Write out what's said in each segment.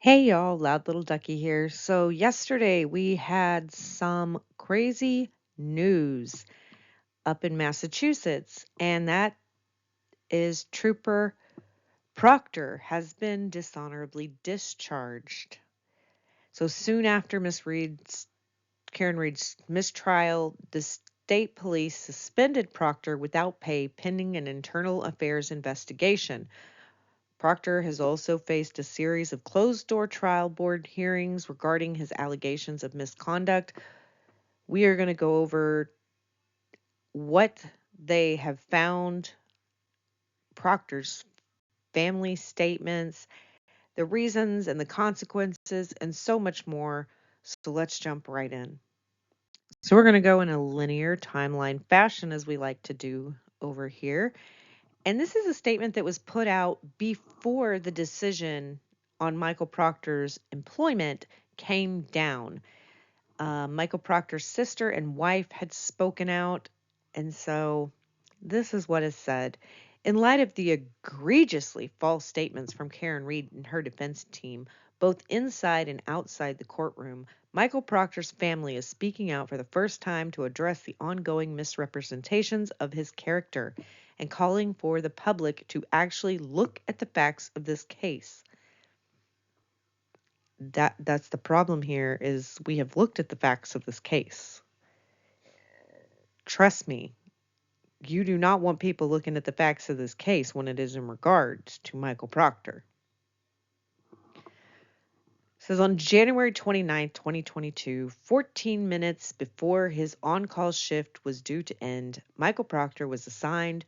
Hey y'all, Loud Little Ducky here. So, yesterday we had some crazy news up in Massachusetts, and that is Trooper Proctor has been dishonorably discharged. So, soon after Karen Reed's mistrial, the state police suspended Proctor without pay pending an internal affairs investigation. Proctor has also faced a series of closed-door trial board hearings regarding his allegations of misconduct. We are going to go over what they have found, Proctor's family statements, the reasons and the consequences, and so much more. So let's jump right in. So we're going to go in a linear timeline fashion as we like to do over here. And this is a statement that was put out before the decision on Michael Proctor's employment came down. Michael Proctor's sister and wife had spoken out, and so this is what is said. In light of the egregiously false statements from Karen Reed and her defense team, both inside and outside the courtroom, Michael Proctor's family is speaking out for the first time to address the ongoing misrepresentations of his character and calling for the public to actually look at the facts of this case. That's the problem here is we have looked at the facts of this case. Trust me, you do not want people looking at the facts of this case when it is in regards to Michael Proctor. It says on January 29, 2022, 14 minutes before his on-call shift was due to end, Michael Proctor was assigned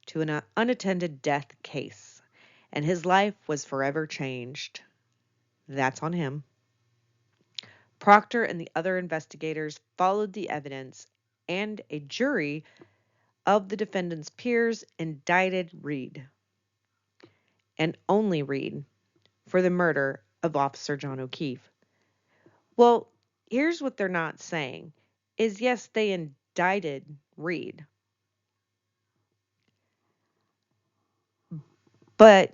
to an unattended death case, and his life was forever changed. That's on him. Proctor and the other investigators followed the evidence, and a jury of the defendant's peers indicted Reed, and only Reed, for the murder of Officer John O'Keefe. Well, here's what they're not saying is yes, they indicted Reed, but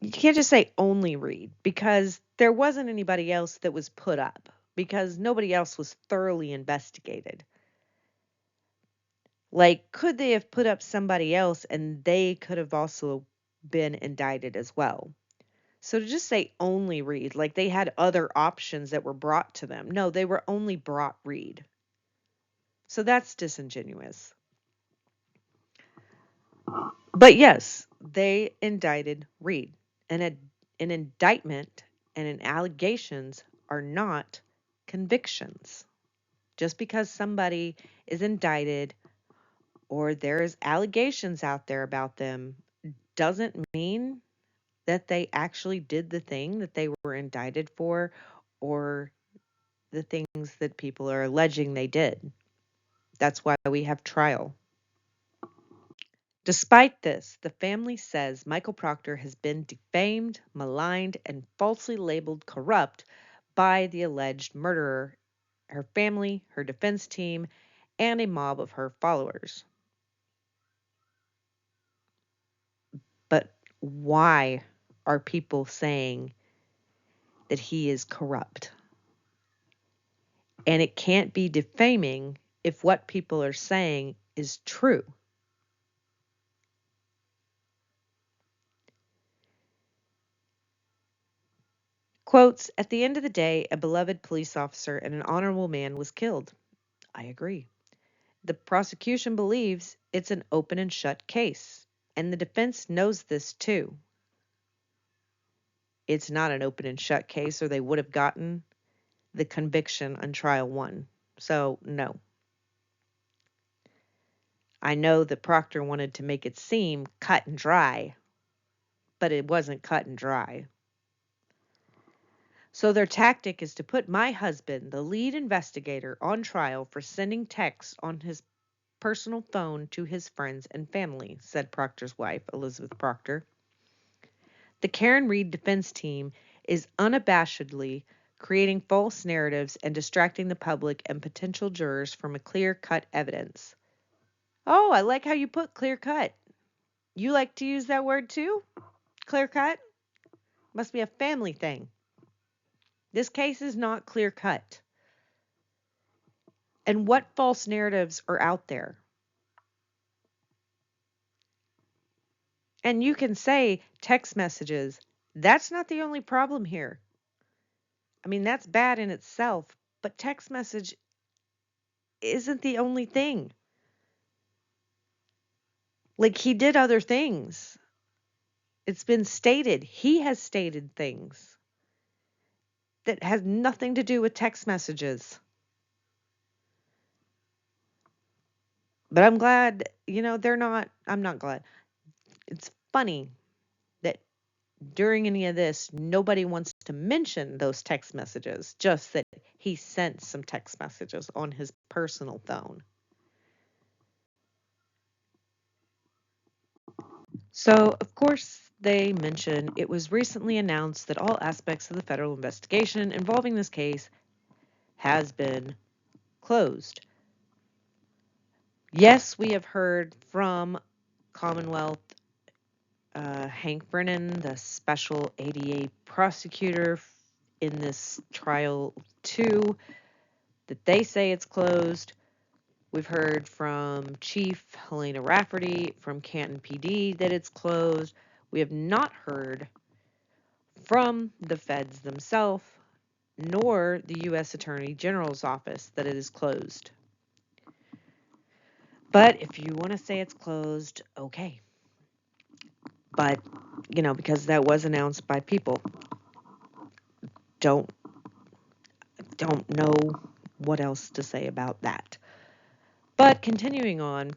you can't just say only Reed because there wasn't anybody else that was put up because nobody else was thoroughly investigated. Like, could they have put up somebody else and they could have also been indicted as well? So to just say only Reed, like they had other options that were brought to them. No, they were only brought Reed. So that's disingenuous. But yes, they indicted Reed. And an indictment and an allegations are not convictions. Just because somebody is indicted or there's allegations out there about them doesn't mean that they actually did the thing that they were indicted for or the things that people are alleging they did. That's why we have trial. Despite this, the family says Michael Proctor has been defamed, maligned, and falsely labeled corrupt by the alleged murderer, her family, her defense team, and a mob of her followers. But why are people saying that he is corrupt? And it can't be defaming if what people are saying is true. Quotes, at the end of the day, a beloved police officer and an honorable man was killed. I agree. The prosecution believes it's an open and shut case, and the defense knows this too. It's not an open and shut case, or they would have gotten the conviction on trial one. So, no. I know that Proctor wanted to make it seem cut and dry, but it wasn't cut and dry. So their tactic is to put my husband, the lead investigator, on trial for sending texts on his personal phone to his friends and family, said Proctor's wife, Elizabeth Proctor. The Karen Reed defense team is unabashedly creating false narratives and distracting the public and potential jurors from a clear-cut evidence. Oh, I like how you put clear-cut. You like to use that word too? Clear-cut? Must be a family thing. This case is not clear cut. And what false narratives are out there? And you can say text messages. That's not the only problem here. I mean, that's bad in itself, but text message isn't the only thing. Like, he did other things. It's been stated. He has stated things that has nothing to do with text messages. But I'm glad, I'm not glad. It's funny that during any of this, nobody wants to mention those text messages, just that he sent some text messages on his personal phone. So, of course, they mention it was recently announced that all aspects of the federal investigation involving this case has been closed. Yes, we have heard from Commonwealth Hank Brennan, the special ADA prosecutor in this trial too, that they say it's closed. We've heard from Chief Helena Rafferty from Canton PD that it's closed. We have not heard from the feds themselves, nor the U.S. Attorney General's office that it is closed. But if you want to say it's closed, okay. But, because that was announced by people, don't know what else to say about that. But continuing on,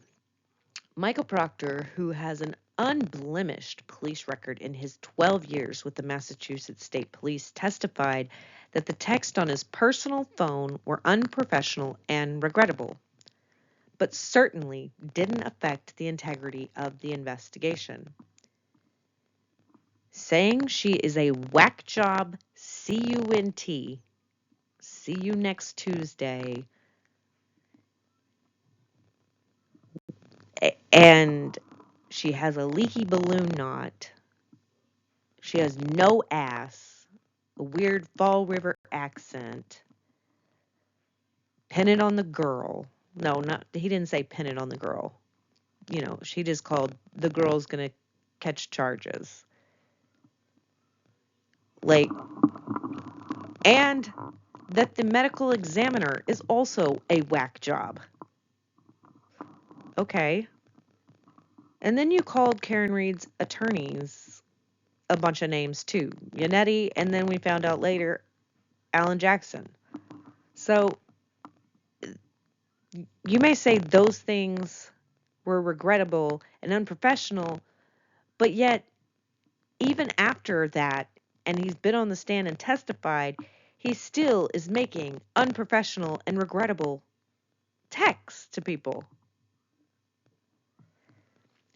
Michael Proctor, who has an unblemished police record in his 12 years with the Massachusetts State Police, testified that the texts on his personal phone were unprofessional and regrettable, but certainly didn't affect the integrity of the investigation. Saying she is a whack job, CUNT, see you next Tuesday, and she has a leaky balloon knot, she has no ass, a weird Fall River accent, pin it on the girl. No, he didn't say pin it on the girl. She just called the girl's gonna catch charges. Like, and that the medical examiner is also a whack job. Okay. And then you called Karen Reed's attorneys a bunch of names too. Yannetti, and then we found out later, Alan Jackson. So you may say those things were regrettable and unprofessional, but yet, even after that, and he's been on the stand and testified, he still is making unprofessional and regrettable texts to people.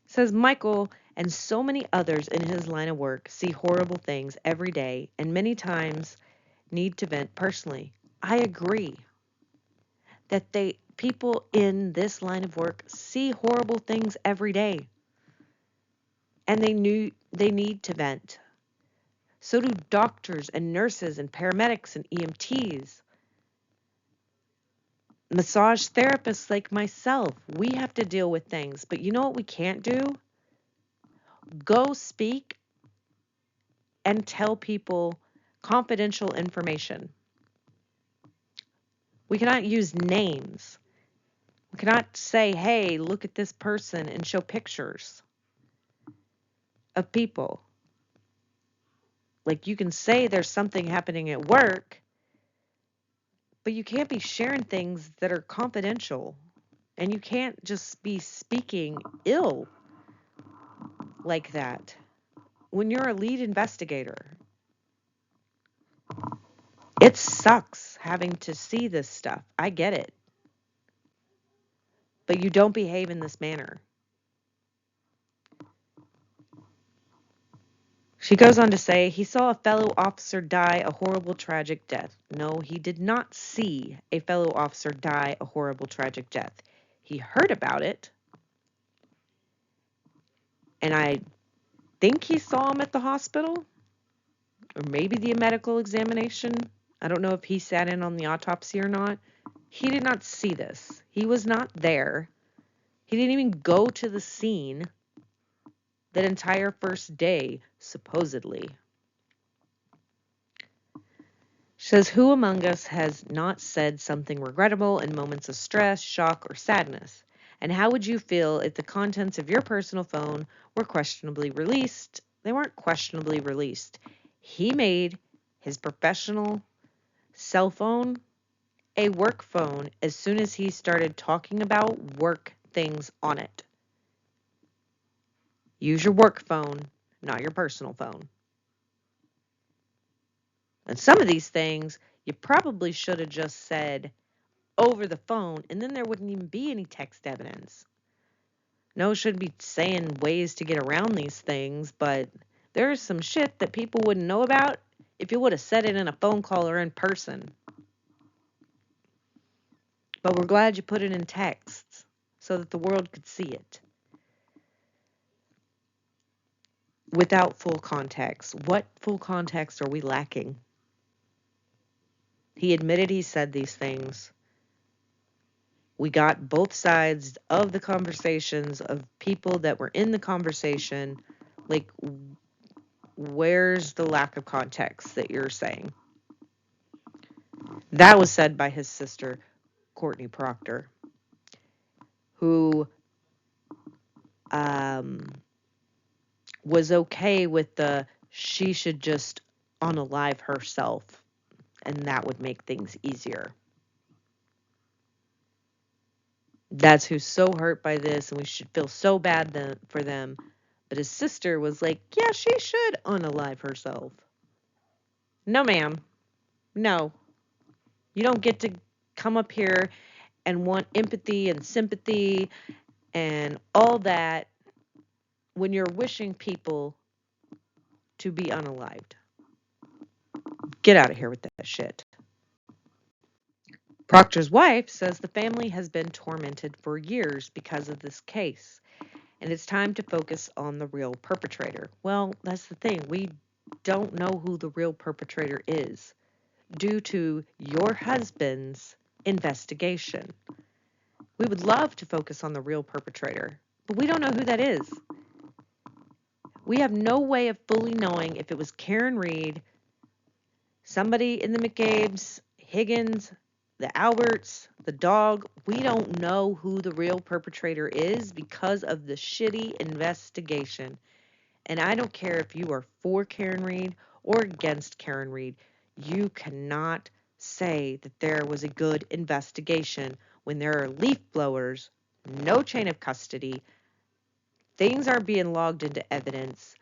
Says Michael and so many others in his line of work see horrible things every day and many times need to vent personally. I agree that people in this line of work see horrible things every day and they need to vent. So do doctors and nurses and paramedics and EMTs. Massage therapists like myself, we have to deal with things. But you know what we can't do? Go speak and tell people confidential information. We cannot use names. We cannot say, hey, look at this person and show pictures of people. Like, you can say there's something happening at work, but you can't be sharing things that are confidential. And you can't just be speaking ill like that when you're a lead investigator. It sucks having to see this stuff. I get it. But you don't behave in this manner. She goes on to say, he saw a fellow officer die a horrible, tragic death. No, he did not see a fellow officer die a horrible, tragic death. He heard about it. And I think he saw him at the hospital. or maybe the medical examination. I don't know if he sat in on the autopsy or not. He did not see this. He was not there. He didn't even go to the scene that entire first day, supposedly. She says, who among us has not said something regrettable in moments of stress, shock, or sadness? And how would you feel if the contents of your personal phone were questionably released? They weren't questionably released. He made his professional cell phone a work phone as soon as he started talking about work things on it. Use your work phone, not your personal phone. And some of these things you probably should have just said over the phone, and then there wouldn't even be any text evidence. No, shouldn't be saying ways to get around these things, but there's some shit that people wouldn't know about if you would have said it in a phone call or in person. But we're glad you put it in text so that the world could see it. Without full context. What full context are we lacking? He admitted he said these things. We got both sides of the conversations of people that were in the conversation. Like, where's the lack of context that you're saying? That was said by his sister, Courtney Proctor, who was okay with she should just unalive herself, and that would make things easier. That's who's so hurt by this, and we should feel so bad for them. But his sister was like, yeah, she should unalive herself. No, ma'am. No. You don't get to come up here and want empathy and sympathy and all that when you're wishing people to be unalived. Get out of here with that shit. Proctor's wife says the family has been tormented for years because of this case, and it's time to focus on the real perpetrator. Well, that's the thing. We don't know who the real perpetrator is due to your husband's investigation. We would love to focus on the real perpetrator, but we don't know who that is. We have no way of fully knowing if it was Karen Reed, somebody in the McCabe's, Higgins, the Alberts, the dog. We don't know who the real perpetrator is because of the shitty investigation. And I don't care if you are for Karen Reed or against Karen Reed. You cannot say that there was a good investigation when there are leaf blowers, no chain of custody, things are being logged into evidence.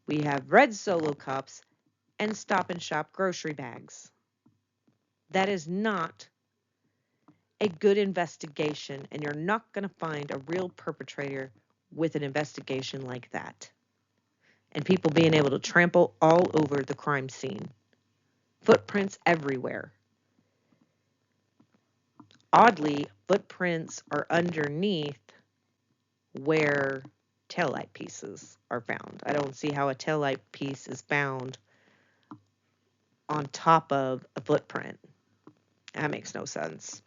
We have red Solo cups and Stop and Shop grocery bags. That is not a good investigation, and you're not going to find a real perpetrator with an investigation like that. And people being able to trample all over the crime scene. Footprints everywhere. Oddly, footprints are underneath where taillight pieces are found. I don't see how a taillight piece is found on top of a footprint. That makes no sense.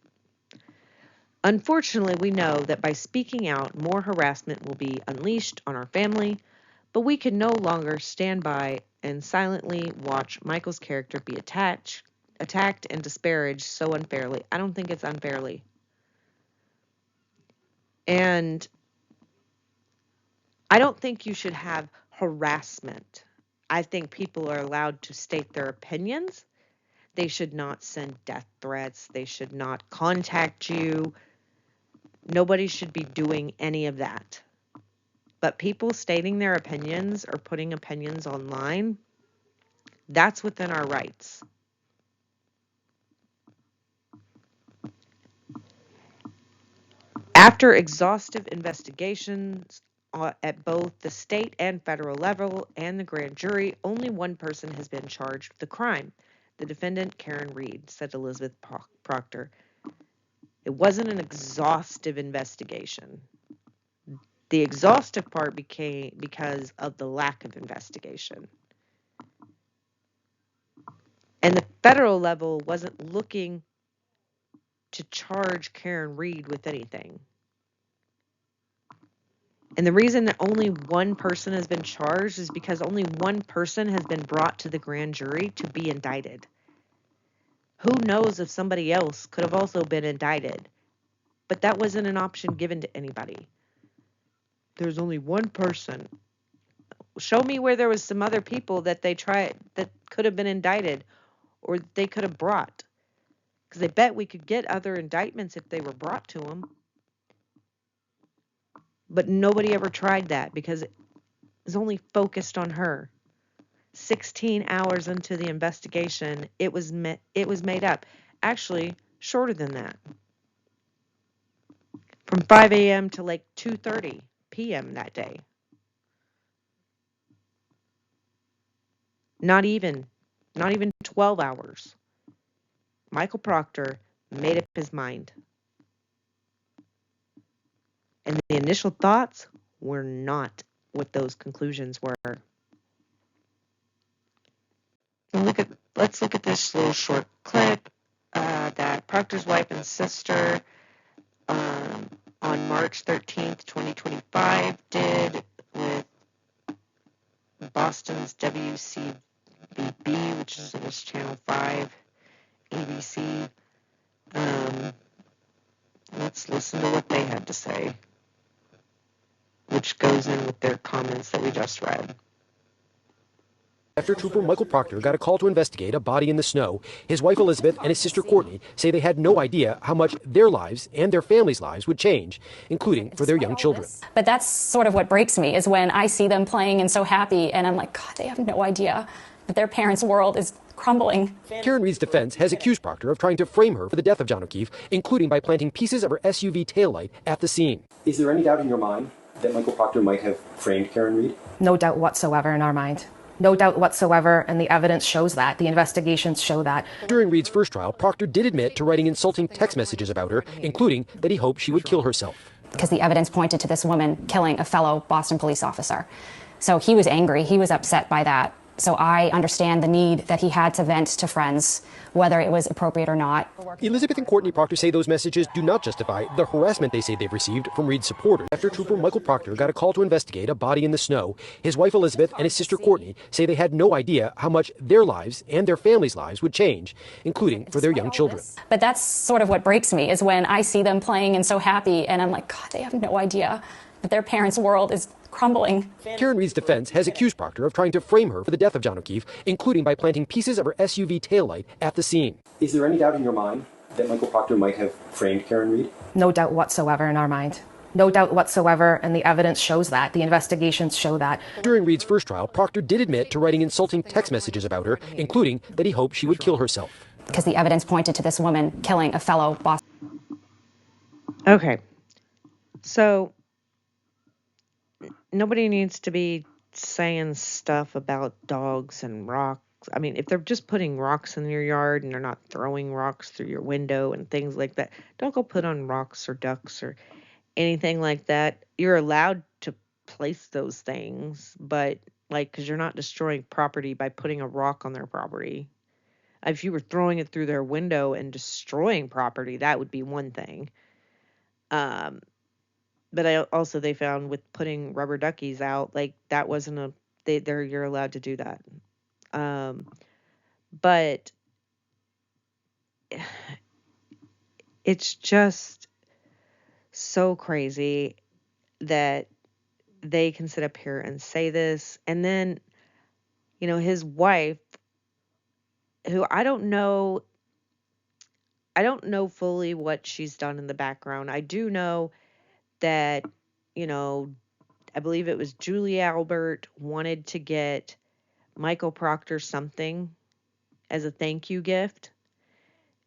Unfortunately, we know that by speaking out, more harassment will be unleashed on our family, but we can no longer stand by and silently watch Michael's character be attacked and disparaged so unfairly. I don't think it's unfairly. And I don't think you should have harassment. I think people are allowed to state their opinions. They should not send death threats. They should not contact you. Nobody should be doing any of that. But people stating their opinions or putting opinions online, that's within our rights. After exhaustive investigations at both the state and federal level and the grand jury, only one person has been charged with the crime. The defendant, Karen Reed, said Elizabeth Proctor. It wasn't an exhaustive investigation. The exhaustive part became because of the lack of investigation. federal level wasn't looking to charge Karen Reed with anything. And the reason that only one person has been charged is because only one person has been brought to the grand jury to be indicted. Who knows if somebody else could have also been indicted? But that wasn't an option given to anybody. There's only one person. Show me where there was some other people that they tried that could have been indicted or they could have brought. Because they bet we could get other indictments if they were brought to them. But nobody ever tried that because it was only focused on her. 16 hours into the investigation, it was made up. Actually, shorter than that. From 5 a.m. to like 2:30 p.m. that day. Not even 12 hours. Michael Proctor made up his mind. And the initial thoughts were not what those conclusions were. Let's look at this little short clip that Proctor's wife and sister on March 13th, 2025 did with Boston's WCBB, which is Channel 5, ABC. Let's listen to what they had to say, which goes in with their comments that we just read. After Trooper Michael Proctor got a call to investigate a body in the snow, his wife Elizabeth and his sister Courtney say they had no idea how much their lives and their families' lives would change, including for their young children. But that's sort of what breaks me, is when I see them playing and so happy, and I'm like, God, they have no idea that their parents' world is crumbling. Karen Reed's defense has accused Proctor of trying to frame her for the death of John O'Keefe, including by planting pieces of her SUV taillight at the scene. Is there any doubt in your mind that Michael Proctor might have framed Karen Reed? No doubt whatsoever in our mind. No doubt whatsoever, and the evidence shows that. The investigations show that. During Reed's first trial, Proctor did admit to writing insulting text messages about her, including that he hoped she would kill herself. Because the evidence pointed to this woman killing a fellow Boston police officer. So he was angry. He was upset by that. So I understand the need that he had to vent to friends, whether it was appropriate or not. Elizabeth and Courtney Proctor say those messages do not justify the harassment they say they've received from Reed's supporters. After Trooper Michael Proctor got a call to investigate a body in the snow, his wife Elizabeth and his sister Courtney say they had no idea how much their lives and their families' lives would change, including for their young children. But that's sort of what breaks me, is when I see them playing and so happy, and I'm like, God, they have no idea that their parents' world is crumbling. Karen Reed's defense has accused Proctor of trying to frame her for the death of John O'Keefe, including by planting pieces of her SUV taillight at the scene. Is there any doubt in your mind that Michael Proctor might have framed Karen Reed? No doubt whatsoever in our mind. No doubt whatsoever, and the evidence shows that. The investigations show that. During Reed's first trial, Proctor did admit to writing insulting text messages about her, including that he hoped she would kill herself. Because the evidence pointed to this woman killing a fellow Boston. Okay. So nobody needs to be saying stuff about dogs and rocks. I mean, if they're just putting rocks in your yard and they're not throwing rocks through your window and things like that, don't go put on rocks or ducks or anything like that. You're allowed to place those things, but because you're not destroying property by putting a rock on their property. If you were throwing it through their window and destroying property, that would be one thing. But they found with putting rubber duckies out, that wasn't you're allowed to do that. But it's just so crazy that they can sit up here and say this. And then, his wife, who I don't know fully what she's done in the background. I do know that, I believe it was Julie Albert wanted to get Michael Proctor something as a thank you gift.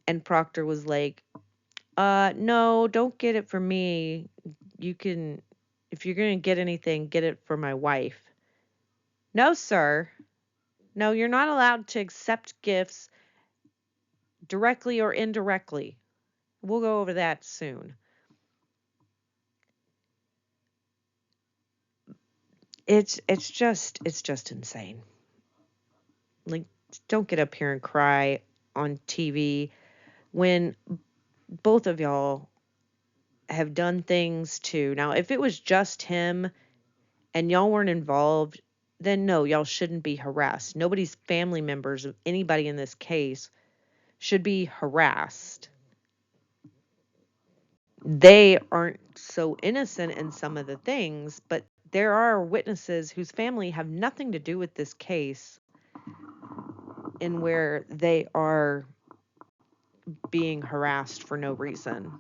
And Proctor was like, no, don't get it for me. You can, if you're going to get anything, get it for my wife. No, sir. No, you're not allowed to accept gifts directly or indirectly. We'll go over that soon. It's just insane. Don't get up here and cry on TV when both of y'all have done things too. Now, if it was just him and y'all weren't involved, then no, y'all shouldn't be harassed. Nobody's family members of anybody in this case should be harassed. They aren't so innocent in some of the things, but there are witnesses whose family have nothing to do with this case in where they are being harassed for no reason.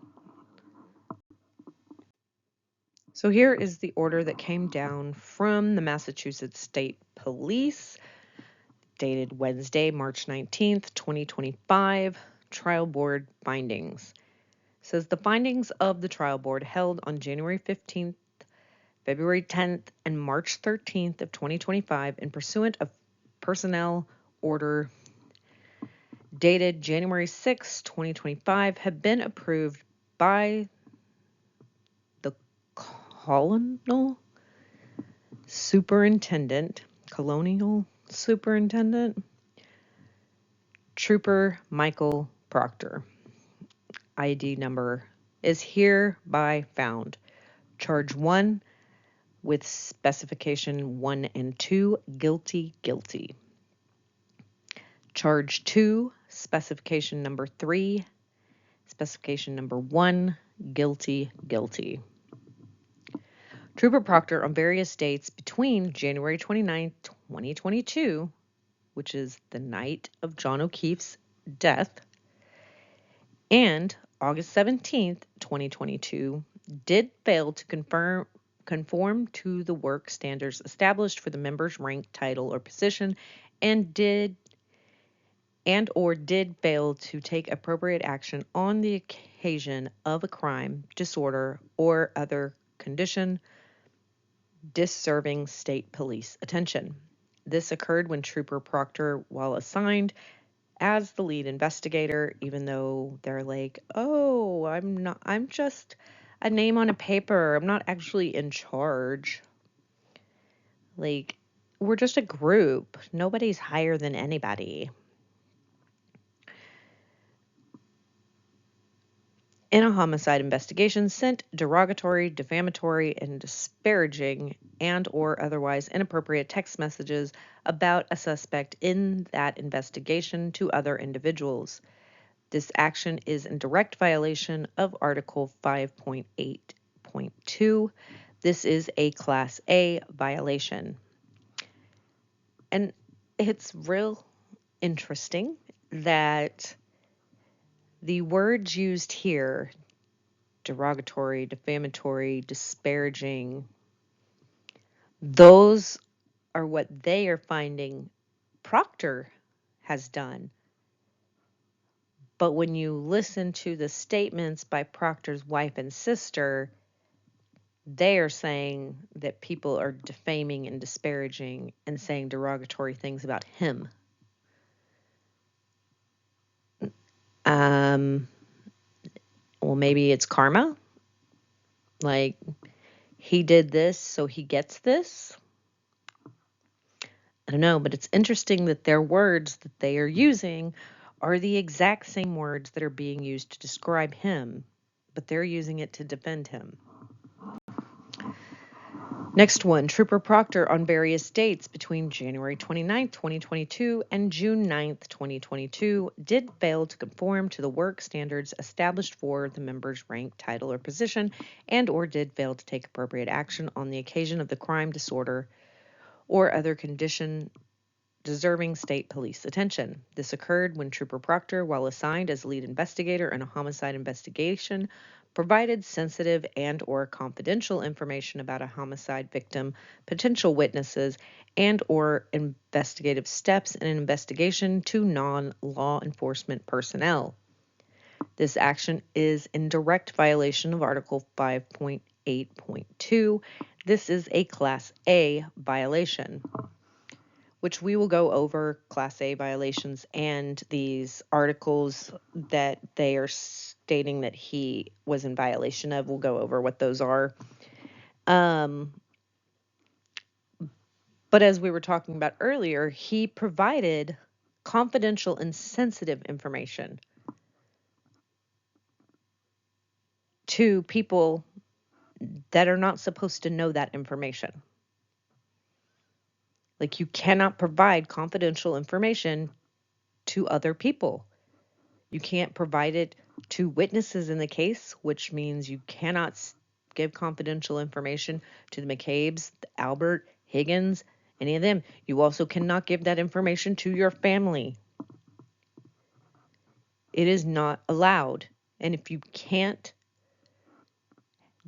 So here is the order that came down from the Massachusetts State Police, dated Wednesday, March 19th, 2025, trial board findings. It says the findings of the trial board held on January 15th, February 10th, and March 13th of 2025 in pursuant of personnel order dated January 6, 2025 have been approved by the colonial superintendent, Trooper Michael Proctor. ID number is hereby found. Charge 1 with specification 1 and 2, guilty, guilty. Charge 2, specification number 3, specification number 1, guilty, guilty. Trooper Proctor on various dates between January 29, 2022, which is the night of John O'Keefe's death, and August 17th, 2022, did fail to conform to the work standards established for the member's rank, title, or position, and or did fail to take appropriate action on the occasion of a crime, disorder, or other condition deserving state police attention. This occurred when Trooper Proctor, while assigned as the lead investigator, even though they're like, oh, I'm just a name on a paper. I'm not actually in charge. Like, we're just a group. Nobody's higher than anybody. In a homicide investigation, sent derogatory, defamatory, and disparaging and or otherwise inappropriate text messages about a suspect in that investigation to other individuals. This action is in direct violation of Article 5.8.2. This is a Class A violation. And it's real interesting that the words used here, derogatory, defamatory, disparaging, those are what they are finding Proctor has done. But when you listen to the statements by Proctor's wife and sister, they are saying that people are defaming and disparaging and saying derogatory things about him. Well, maybe it's karma. Like, he did this, so he gets this. I don't know, but it's interesting that their words that they are using are the exact same words that are being used to describe him, but they're using it to defend him. Next one, Trooper Proctor on various dates between January 29, 2022 and June 9, 2022 did fail to conform to the work standards established for the member's rank, title, or position, and or did fail to take appropriate action on the occasion of the crime, disorder, or other condition deserving state police attention. This occurred when Trooper Proctor, while assigned as lead investigator in a homicide investigation, provided sensitive and or confidential information about a homicide victim, potential witnesses, and or investigative steps in an investigation to non-law enforcement personnel. This action is in direct violation of Article 5.8.2. This is a Class A violation, which we will go over Class A violations and these articles that they are stating that he was in violation of. We'll go over what those are. But as we were talking about earlier, he provided confidential and sensitive information to people that are not supposed to know that information. Like, you cannot provide confidential information to other people. You can't provide it to witnesses in the case, which means you cannot give confidential information to the McCabe's, the Albert, Higgins, any of them. You also cannot give that information to your family. It is not allowed. And if you can't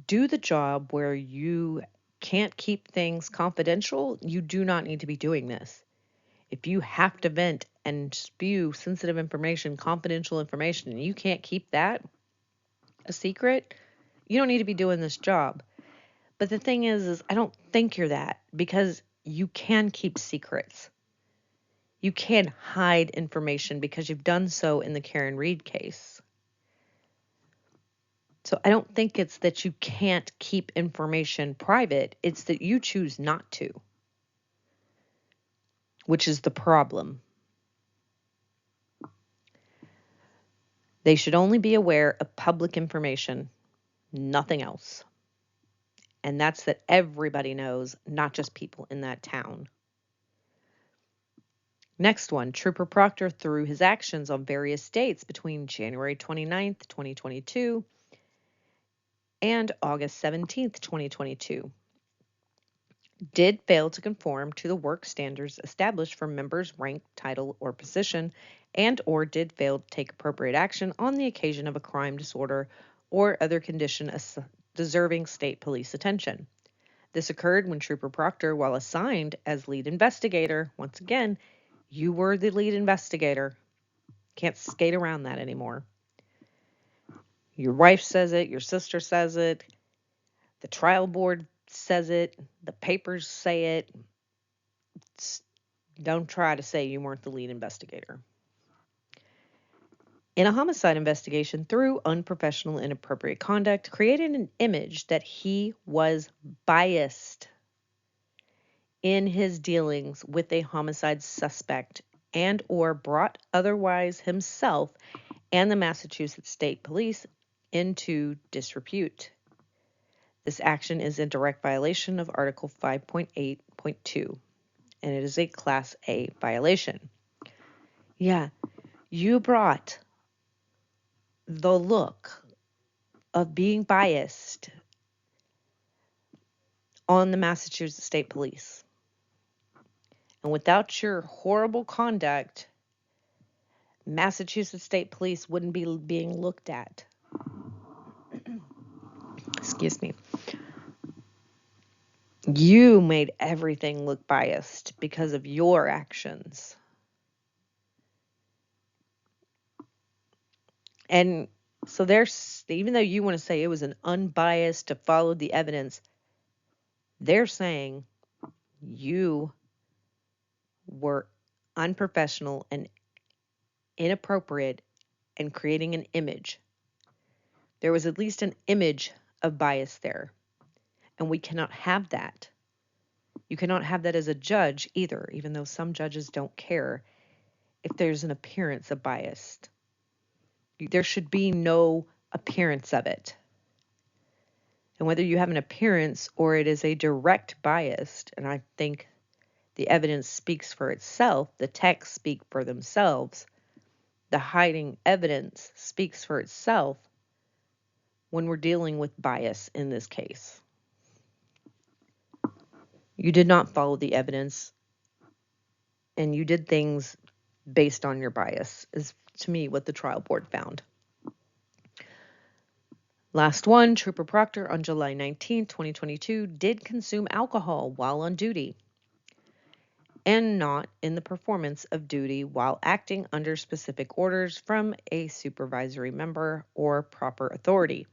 do the job where you can't keep things confidential, you do not need to be doing this. If you have to vent and spew sensitive information, confidential information, and you can't keep that a secret, you don't need to be doing this job. But the thing is I don't think you're that, because you can keep secrets. You can hide information because you've done so in the Karen Reed case. So I don't think it's that you can't keep information private. It's that you choose not to, which is the problem. They should only be aware of public information, nothing else. And that's that everybody knows, not just people in that town. Next one, Trooper Proctor, through his actions on various dates between January 29th, 2022 and August 17th, 2022, did fail to conform to the work standards established for members' rank, title, or position, and or did fail to take appropriate action on the occasion of a crime, disorder, or other condition deserving state police attention. This occurred when Trooper Proctor, while assigned as lead investigator, once again, you were the lead investigator. Can't skate around that anymore. Your wife says it, your sister says it, the trial board says it, the papers say it. Don't try to say you weren't the lead investigator. In a homicide investigation, through unprofessional and inappropriate conduct, created an image that he was biased in his dealings with a homicide suspect and or brought otherwise himself and the Massachusetts State Police into disrepute. This action is in direct violation of Article 5.8.2, and it is a Class A violation. Yeah, you brought the look of being biased on the Massachusetts State Police. And without your horrible conduct, Massachusetts State Police wouldn't be being looked at. Excuse me. You made everything look biased because of your actions. And so there's, even though you want to say it was an unbiased to follow the evidence, they're saying you were unprofessional and inappropriate and creating an image. There was at least an image of bias there, and we cannot have that. You cannot have that as a judge either, even though some judges don't care if there's an appearance of bias. There should be no appearance of it. And whether you have an appearance or it is a direct bias, and I think the evidence speaks for itself, the texts speak for themselves, the hiding evidence speaks for itself when we're dealing with bias in this case. You did not follow the evidence, and you did things based on your bias, is to me what the trial board found. Last one, Trooper Proctor on July 19, 2022, did consume alcohol while on duty and not in the performance of duty while acting under specific orders from a supervisory member or proper authority.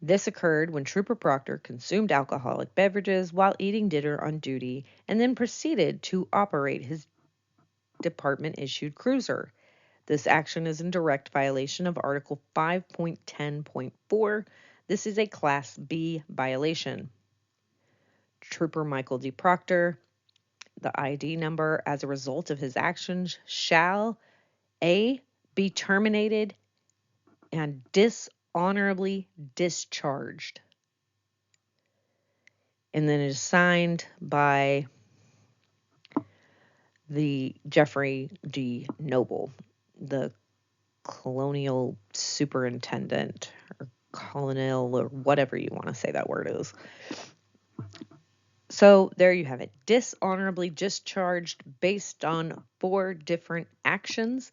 This occurred when Trooper Proctor consumed alcoholic beverages while eating dinner on duty and then proceeded to operate his department-issued cruiser. This action is in direct violation of Article 5.10.4. This is a Class B violation. Trooper Michael D. Proctor The ID number as a result of his actions shall A, be terminated and dishonorably discharged. And then it is signed by the Jeffrey D. Noble, the colonial superintendent or colonel or whatever you want to say that word is. So there you have it. Dishonorably discharged based on 4 different actions.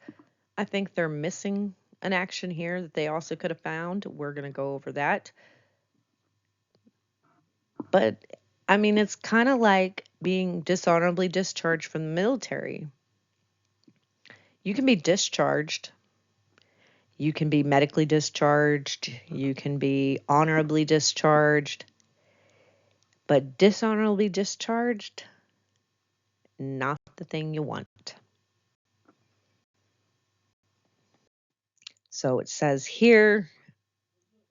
I think they're missing an action here that they also could have found. We're going to go over that. But I mean, it's kind of like being dishonorably discharged from the military. You can be discharged. You can be medically discharged. You can be honorably discharged. But dishonorably discharged, not the thing you want. So it says here,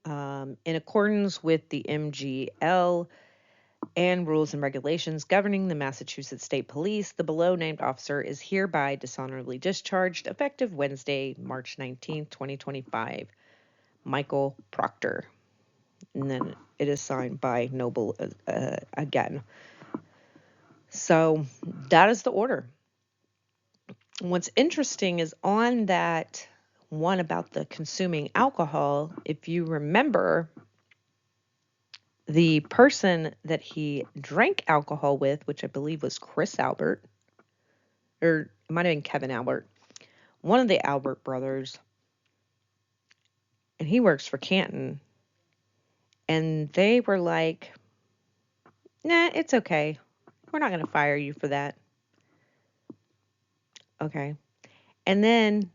in accordance with the MGL and rules and regulations governing the Massachusetts State Police, the below named officer is hereby dishonorably discharged effective Wednesday, March 19th, 2025. Michael Proctor. And then it is signed by Noble again. So that is the order. What's interesting is on that one about the consuming alcohol, if you remember, the person that he drank alcohol with, which I believe was Chris Albert, or it might have been Kevin Albert, one of the Albert brothers, and he works for Canton, and they were like, nah, it's okay. We're not going to fire you for that. Okay. And then,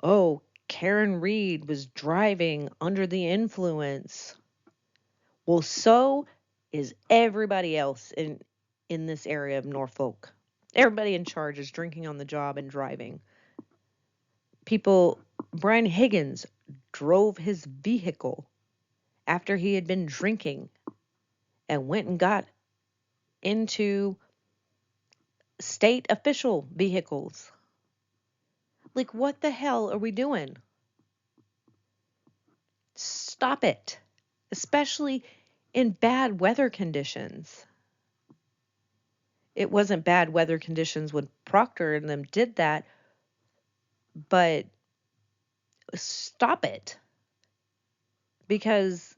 oh, Karen Reed was driving under the influence. Well, so is everybody else in this area of Norfolk. Everybody in charge is drinking on the job and driving. Brian Higgins drove his vehicle after he had been drinking and went and got into state official vehicles. Like, what the hell are we doing? Stop it. Especially in bad weather conditions. It wasn't bad weather conditions when Proctor and them did that, but stop it. Because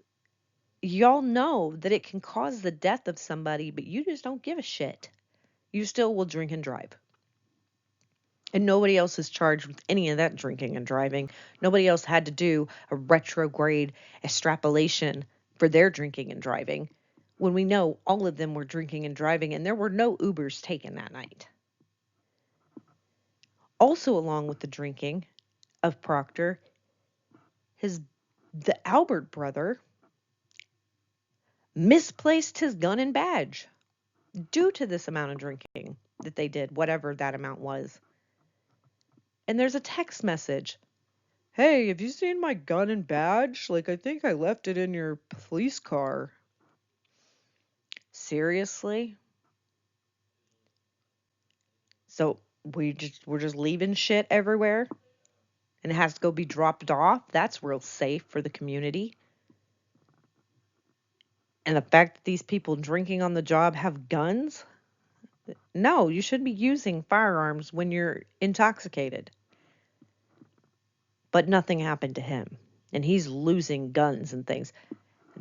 y'all know that it can cause the death of somebody, but you just don't give a shit. You still will drink and drive. And nobody else is charged with any of that drinking and driving. Nobody else had to do a retrograde extrapolation for their drinking and driving when we know all of them were drinking and driving and there were no Ubers taken that night. Also along with the drinking of Proctor, the Albert brother misplaced his gun and badge due to this amount of drinking that they did, whatever that amount was. And there's a text message. Hey, have you seen my gun and badge? Like, I think I left it in your police car. Seriously? So we're just leaving shit everywhere and it has to go be dropped off? That's real safe for the community. And the fact that these people drinking on the job have guns? No, you shouldn't be using firearms when you're intoxicated. But nothing happened to him. And he's losing guns and things.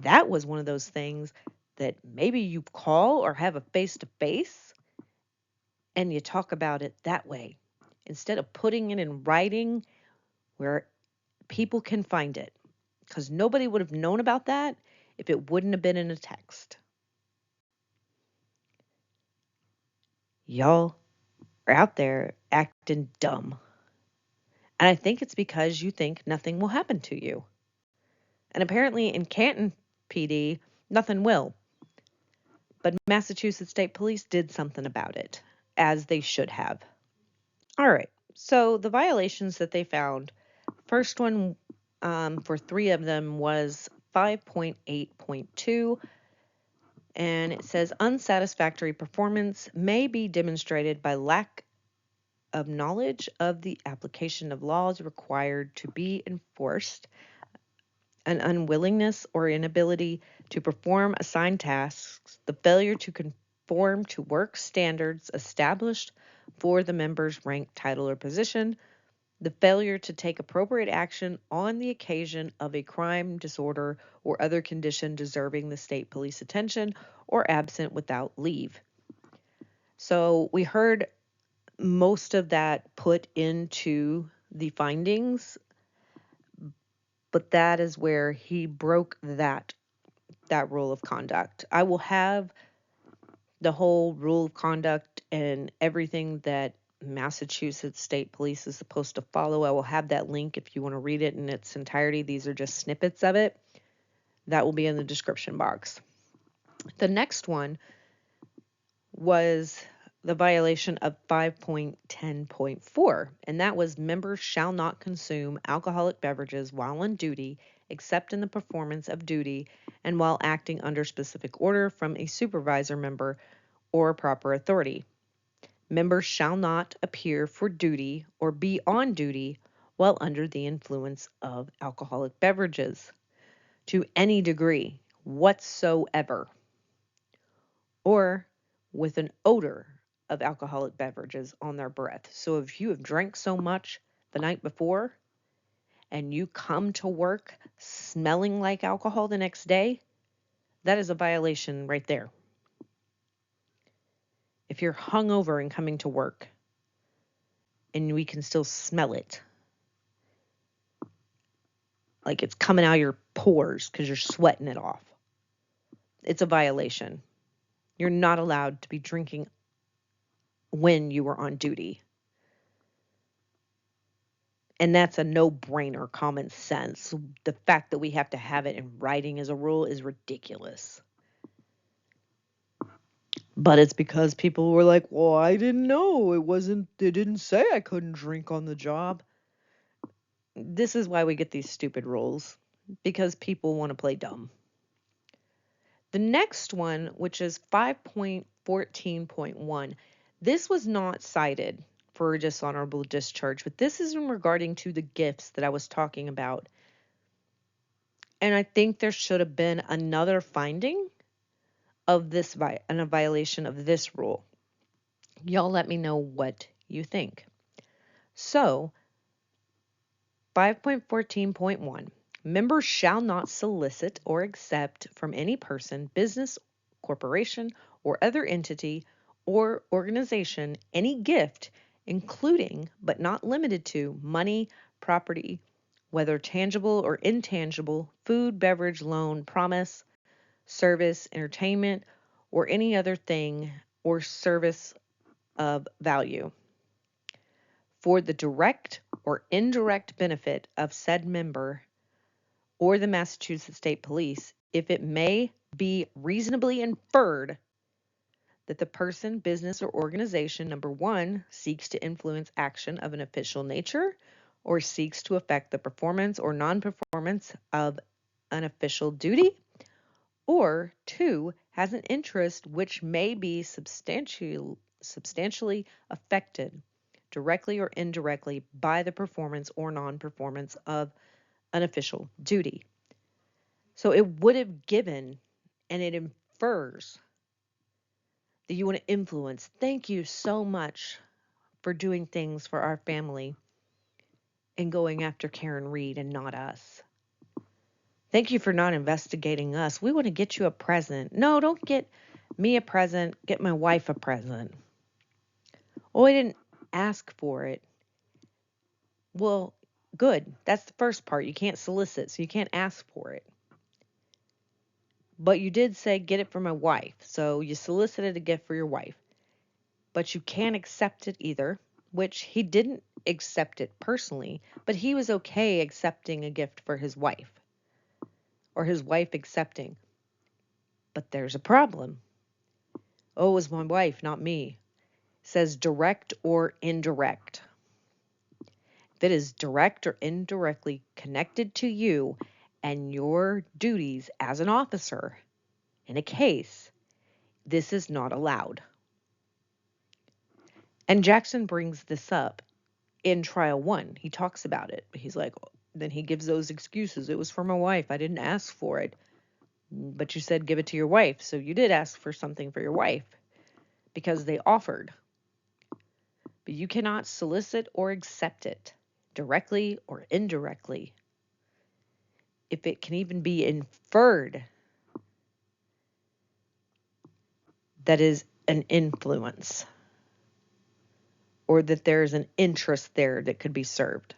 That was one of those things that maybe you call or have a face-to-face and you talk about it that way. Instead of putting it in writing where people can find it. Because nobody would have known about that if it wouldn't have been in a text. Y'all are out there acting dumb. And I think it's because you think nothing will happen to you. And apparently in Canton PD, nothing will. But Massachusetts State Police did something about it, as they should have. All right, so the violations that they found, first one for 3 of them was 5.8.2, And it says unsatisfactory performance may be demonstrated by lack of knowledge of the application of laws required to be enforced, an unwillingness or inability to perform assigned tasks, the failure to conform to work standards established for the member's rank, title, or position, the failure to take appropriate action on the occasion of a crime, disorder, or other condition deserving the state police attention, or absent without leave. So we heard most of that put into the findings, but that is where he broke that rule of conduct. I will have the whole rule of conduct and everything that Massachusetts State Police is supposed to follow. I will have that link if you want to read it in its entirety. These are just snippets of it. That will be in the description box. The next one was the violation of 5.10.4, and that was members shall not consume alcoholic beverages while on duty, except in the performance of duty and while acting under specific order from a supervisor member or proper authority. Members shall not appear for duty or be on duty while under the influence of alcoholic beverages to any degree whatsoever, or with an odor of alcoholic beverages on their breath. So if you have drank so much the night before and you come to work smelling like alcohol the next day, that is a violation right there. If you're hungover and coming to work and we can still smell it, like it's coming out of your pores because you're sweating it off, it's a violation. You're not allowed to be drinking when you were on duty. And that's a no-brainer, common sense. The fact that we have to have it in writing as a rule is ridiculous. But it's because people were like, well, I didn't know. They didn't say I couldn't drink on the job. This is why we get these stupid rules, because people want to play dumb. The next one, which is 5.14.1, this was not cited for a dishonorable discharge, but this is in regarding to the gifts that I was talking about. And I think there should have been another finding of this and a violation of this rule. Y'all let me know what you think. So, 5.14.1, members shall not solicit or accept from any person, business, corporation, or other entity or organization any gift, including but not limited to money, property, whether tangible or intangible, food, beverage, loan, promise, service, entertainment, or any other thing or service of value, for the direct or indirect benefit of said member or the Massachusetts State Police, if it may be reasonably inferred that the person, business, or organization, number one, seeks to influence action of an official nature or seeks to affect the performance or non-performance of an official duty, or two, has an interest which may be substantially affected, directly or indirectly, by the performance or non-performance of an official duty. So it would have given, and it infers that you want to influence. Thank you so much for doing things for our family and going after Karen Reed and not us. Thank you for not investigating us. We want to get you a present. No, don't get me a present. Get my wife a present. Oh, I didn't ask for it. Well, good. That's the first part. You can't solicit, so you can't ask for it. But you did say, get it for my wife. So you solicited a gift for your wife. But you can't accept it either, which he didn't accept it personally, but he was okay accepting a gift for his wife. Or his wife accepting. But there's a problem. Oh, it was my wife, not me. It says direct or indirect. If it is direct or indirectly connected to you and your duties as an officer in a case, This is not allowed. And Jackson brings this up in trial 1. He talks about it. He's like, then he gives those excuses. It was for my wife. I didn't ask for it. But you said give it to your wife. So you did ask for something for your wife because they offered. But you cannot solicit or accept it directly or indirectly. If it can even be inferred that is an influence or that there's an interest there that could be served.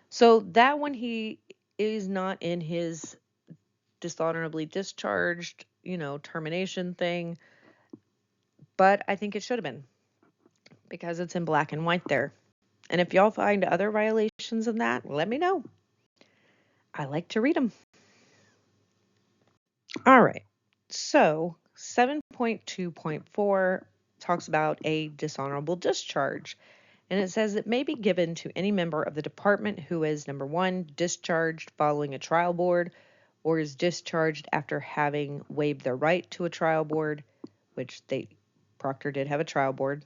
So that one, he is not in his dishonorably discharged, termination thing. But I think it should have been because it's in black and white there. And if y'all find other violations of that, let me know. I like to read them. All right. So 7.2.4 talks about a dishonorable discharge. And it says it may be given to any member of the department who is, number 1, discharged following a trial board or is discharged after having waived their right to a trial board, which Proctor did have a trial board.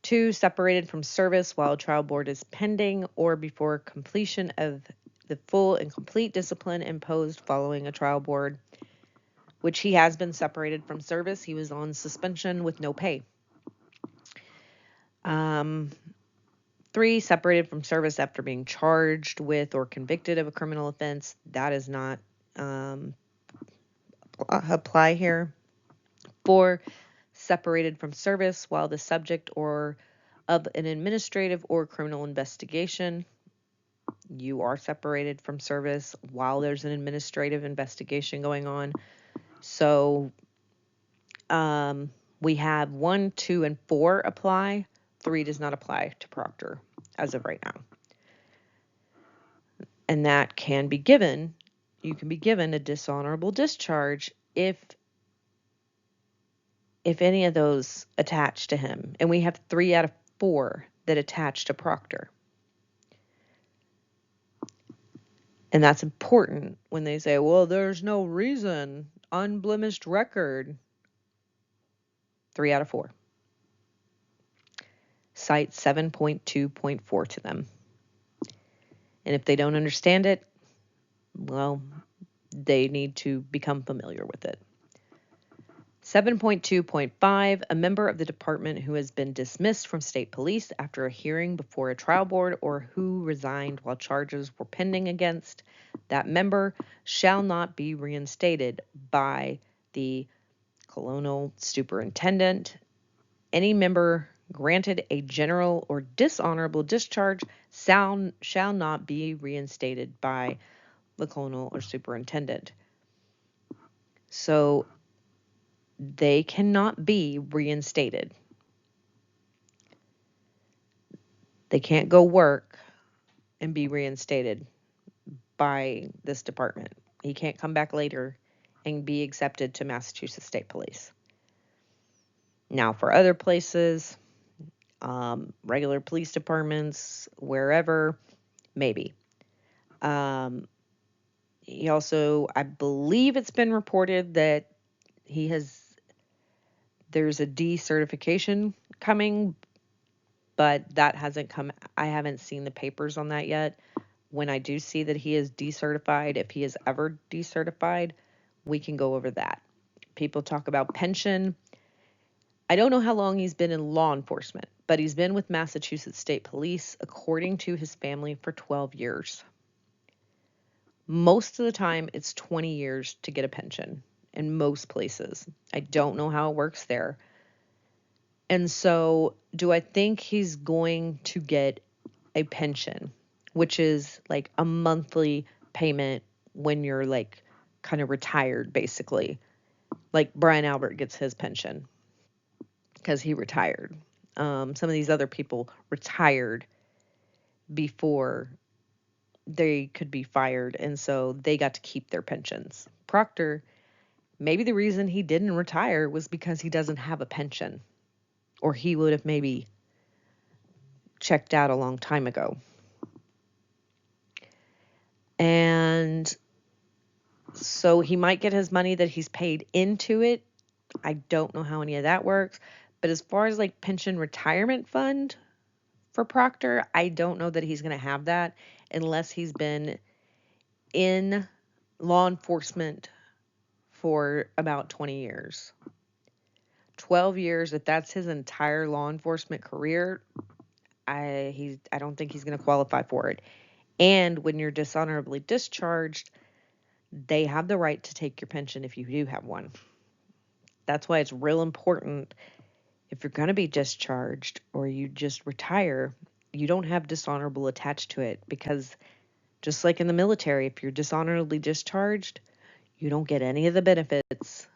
2, separated from service while a trial board is pending or before completion of the full and complete discipline imposed following a trial board, which he has been separated from service. He was on suspension with no pay. 3, separated from service after being charged with or convicted of a criminal offense. That does not apply here. 4, separated from service while the subject or of an administrative or criminal investigation. You are separated from service while there's an administrative investigation going on. So we have 1, 2, and 4 apply. 3 does not apply to Proctor as of right now. And that can be given. You can be given a dishonorable discharge if any of those attach to him. And we have 3 out of 4 that attach to Proctor. And that's important when they say, well, there's no reason, unblemished record. 3 out of 4. Cite 7.2.4 to them. And if they don't understand it, well, they need to become familiar with it. 7.2.5, a member of the department who has been dismissed from state police after a hearing before a trial board or who resigned while charges were pending against that member shall not be reinstated by the colonel superintendent. Any member granted a general or dishonorable discharge shall not be reinstated by the colonel or superintendent. So they cannot be reinstated. They can't go work and be reinstated by this department. He can't come back later and be accepted to Massachusetts State Police. Now, for other places, regular police departments, wherever, maybe. He also, I believe it's been reported that there's a decertification coming, but that hasn't come. I haven't seen the papers on that yet. When I do see that he is decertified, if he is ever decertified, we can go over that. People talk about pension. I don't know how long he's been in law enforcement, but he's been with Massachusetts State Police, according to his family, for 12 years. Most of the time, it's 20 years to get a pension in most places. I don't know how it works there. And so, do I think he's going to get a pension, which is like a monthly payment when you're like kind of retired, basically? Like Brian Albert gets his pension because he retired. Some of these other people retired before they could be fired, and so they got to keep their pensions. Proctor, maybe the reason he didn't retire was because he doesn't have a pension, or he would have maybe checked out a long time ago. And so he might get his money that he's paid into it I don't know how any of that works. But as far as like pension retirement fund for Proctor, I don't know that he's going to have that unless he's been in law enforcement for about 20 years. 12 years, if that's his entire law enforcement career, I don't think he's going to qualify for it. And when you're dishonorably discharged, they have the right to take your pension if you do have one. That's why it's real important if you're going to be discharged or you just retire, you don't have dishonorable attached to it, because just like in the military, if you're dishonorably discharged, you don't get any of the benefits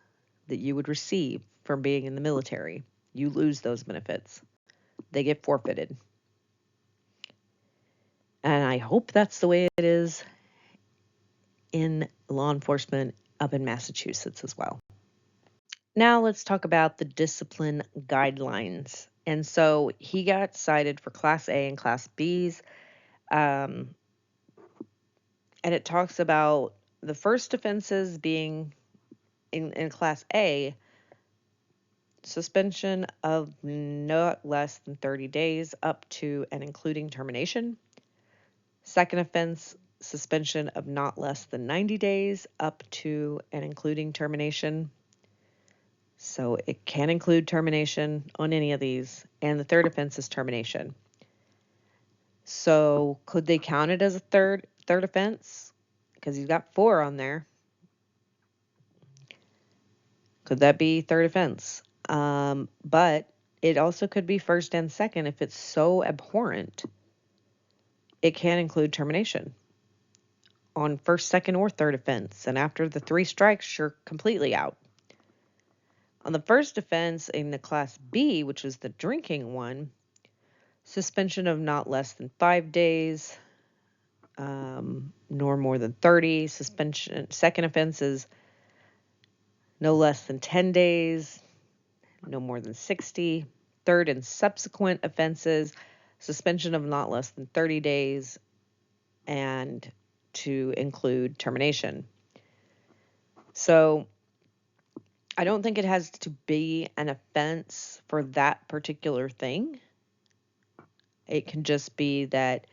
that you would receive from being in the military. You lose those benefits. They get forfeited. And I hope that's the way it is in law enforcement up in Massachusetts as well. Now let's talk about the discipline guidelines. And so he got cited for Class A and Class Bs. And it talks about the first offenses being in Class A, suspension of not less than 30 days up to and including termination. Second offense, suspension of not less than 90 days up to and including termination. So it can include termination on any of these. And the third offense is termination. So could they count it as a third offense? Because he's got 4 on there. Could that be third offense? But it also could be first and second if it's so abhorrent. It can include termination on first, second, or third offense. And after the 3 strikes, you're completely out. On the first offense in the Class B, which was the drinking one, suspension of not less than 5 days, nor more than 30. Suspension. Second offense is no less than 10 days, no more than 60. Third and subsequent offenses, suspension of not less than 30 days, and to include termination. So I don't think it has to be an offense for that particular thing. It can just be that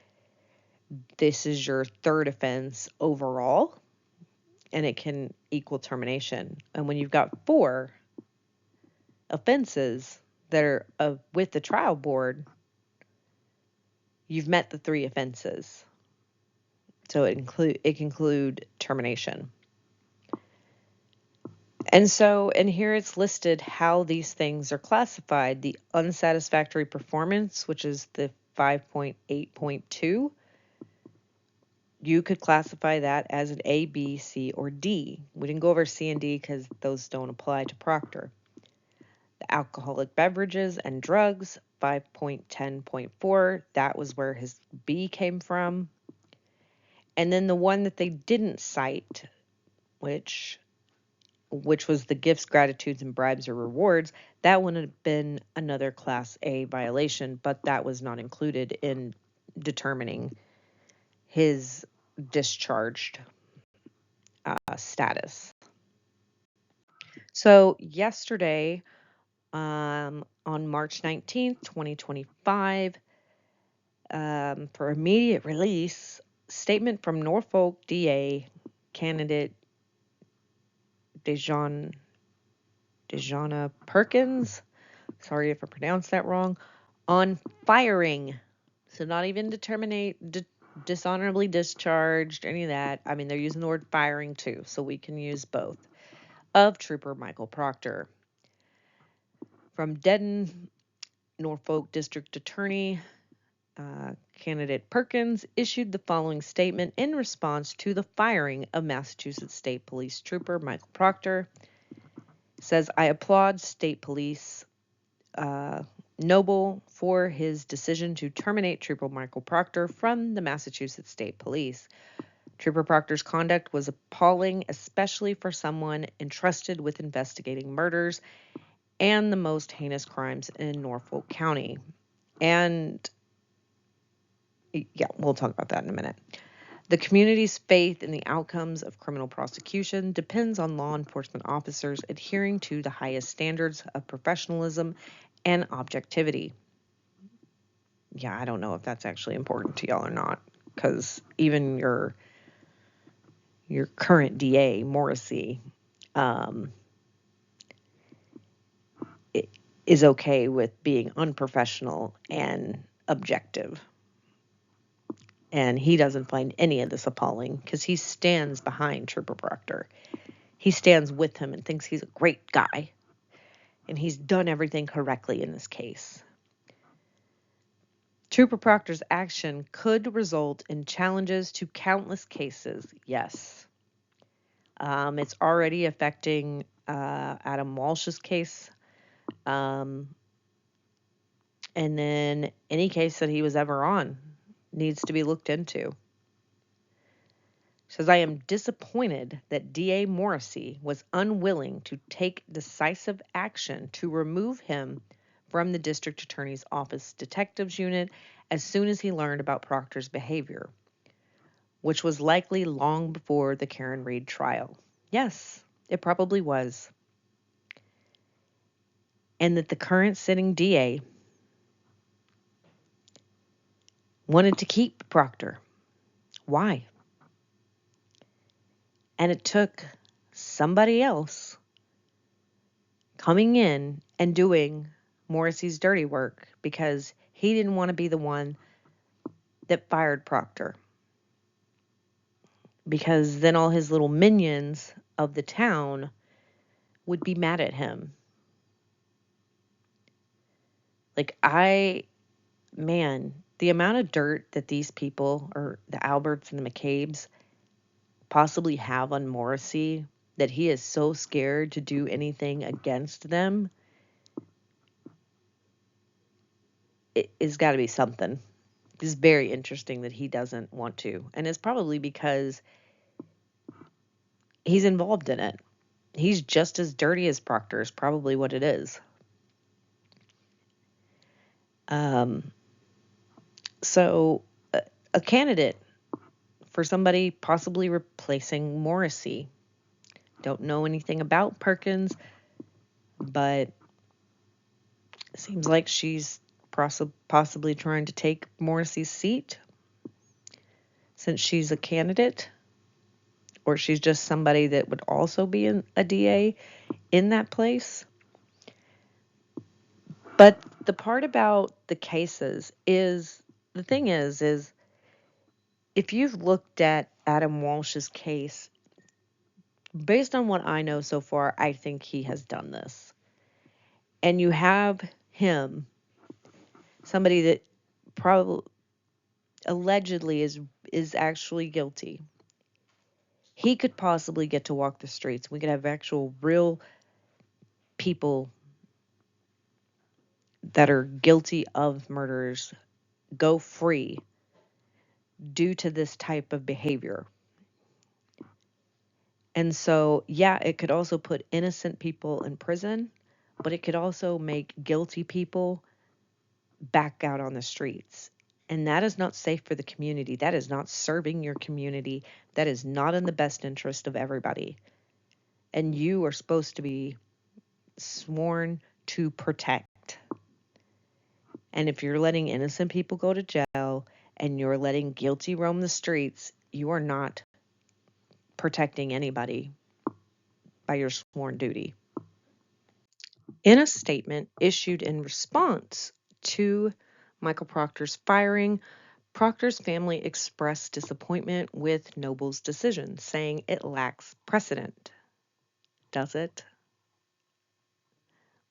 this is your third offense overall, and it can equal termination. And when you've got 4 offenses that are with the trial board, you've met the 3 offenses. So it can include termination. And here it's listed how these things are classified. The unsatisfactory performance, which is the 5.8.2, you could classify that as an A, B, C, or D. We didn't go over C and D because those don't apply to Proctor. The alcoholic beverages and drugs, 5.10.4, that was where his B came from. And then the one that they didn't cite, which was the gifts, gratitudes, and bribes or rewards, that would have been another Class A violation, but that was not included in determining his discharged status. So yesterday, on March 19th, 2025, for immediate release, statement from Norfolk DA candidate Dejana Perkins, sorry if I pronounced that wrong, on firing. So not even dishonorably discharged, any of that. I mean, they're using the word firing too, so we can use both. Of Trooper Michael Proctor. From Dedham, Norfolk District Attorney, candidate Perkins issued the following statement in response to the firing of Massachusetts State Police Trooper Michael Proctor. It says, I applaud State Police Noble for his decision to terminate Trooper Michael Proctor from the Massachusetts State Police. Trooper Proctor's conduct was appalling, especially for someone entrusted with investigating murders and the most heinous crimes in Norfolk County. And yeah, we'll talk about that in a minute. The community's faith in the outcomes of criminal prosecution depends on law enforcement officers adhering to the highest standards of professionalism and objectivity. Yeah, I don't know if that's actually important to y'all or not, because even your current DA, Morrissey, is okay with being unprofessional and objective. And he doesn't find any of this appalling because he stands behind Trooper Proctor. He stands with him and thinks he's a great guy. And he's done everything correctly in this case. Trooper Proctor's action could result in challenges to countless cases, yes. It's already affecting Adam Walsh's case. And then any case that he was ever on needs to be looked into. Says, I am disappointed that DA Morrissey was unwilling to take decisive action to remove him from the district attorney's office detectives unit as soon as he learned about Proctor's behavior, which was likely long before the Karen Reed trial. Yes, it probably was. And that the current sitting DA wanted to keep Proctor. Why? And it took somebody else coming in and doing Morrissey's dirty work because he didn't want to be the one that fired Proctor. Because then all his little minions of the town would be mad at him. Like, the amount of dirt that these people, or the Alberts and the McCabe's, possibly have on Morrissey, that he is so scared to do anything against them, it has got to be something. It's very interesting that he doesn't want to. And it's probably because he's involved in it. He's just as dirty as Proctor is probably what it is. So a candidate for somebody possibly replacing Morrissey. Don't know anything about Perkins, but it seems like she's possibly trying to take Morrissey's seat since she's a candidate, or she's just somebody that would also be a DA in that place. But the part about the cases is, the thing is if you've looked at Adam Walsh's case, based on what I know so far, I think he has done this. And you have him, somebody that probably allegedly is actually guilty. He could possibly get to walk the streets. We could have actual real people that are guilty of murders go free due to this type of behavior. And so, yeah, it could also put innocent people in prison, but it could also make guilty people back out on the streets. And that is not safe for the community. That is not serving your community. That is not in the best interest of everybody. And you are supposed to be sworn to protect. And if you're letting innocent people go to jail and you're letting guilty roam the streets, you are not protecting anybody by your sworn duty. In a statement issued in response to Michael Proctor's firing, Proctor's family expressed disappointment with Noble's decision, saying it lacks precedent. Does it?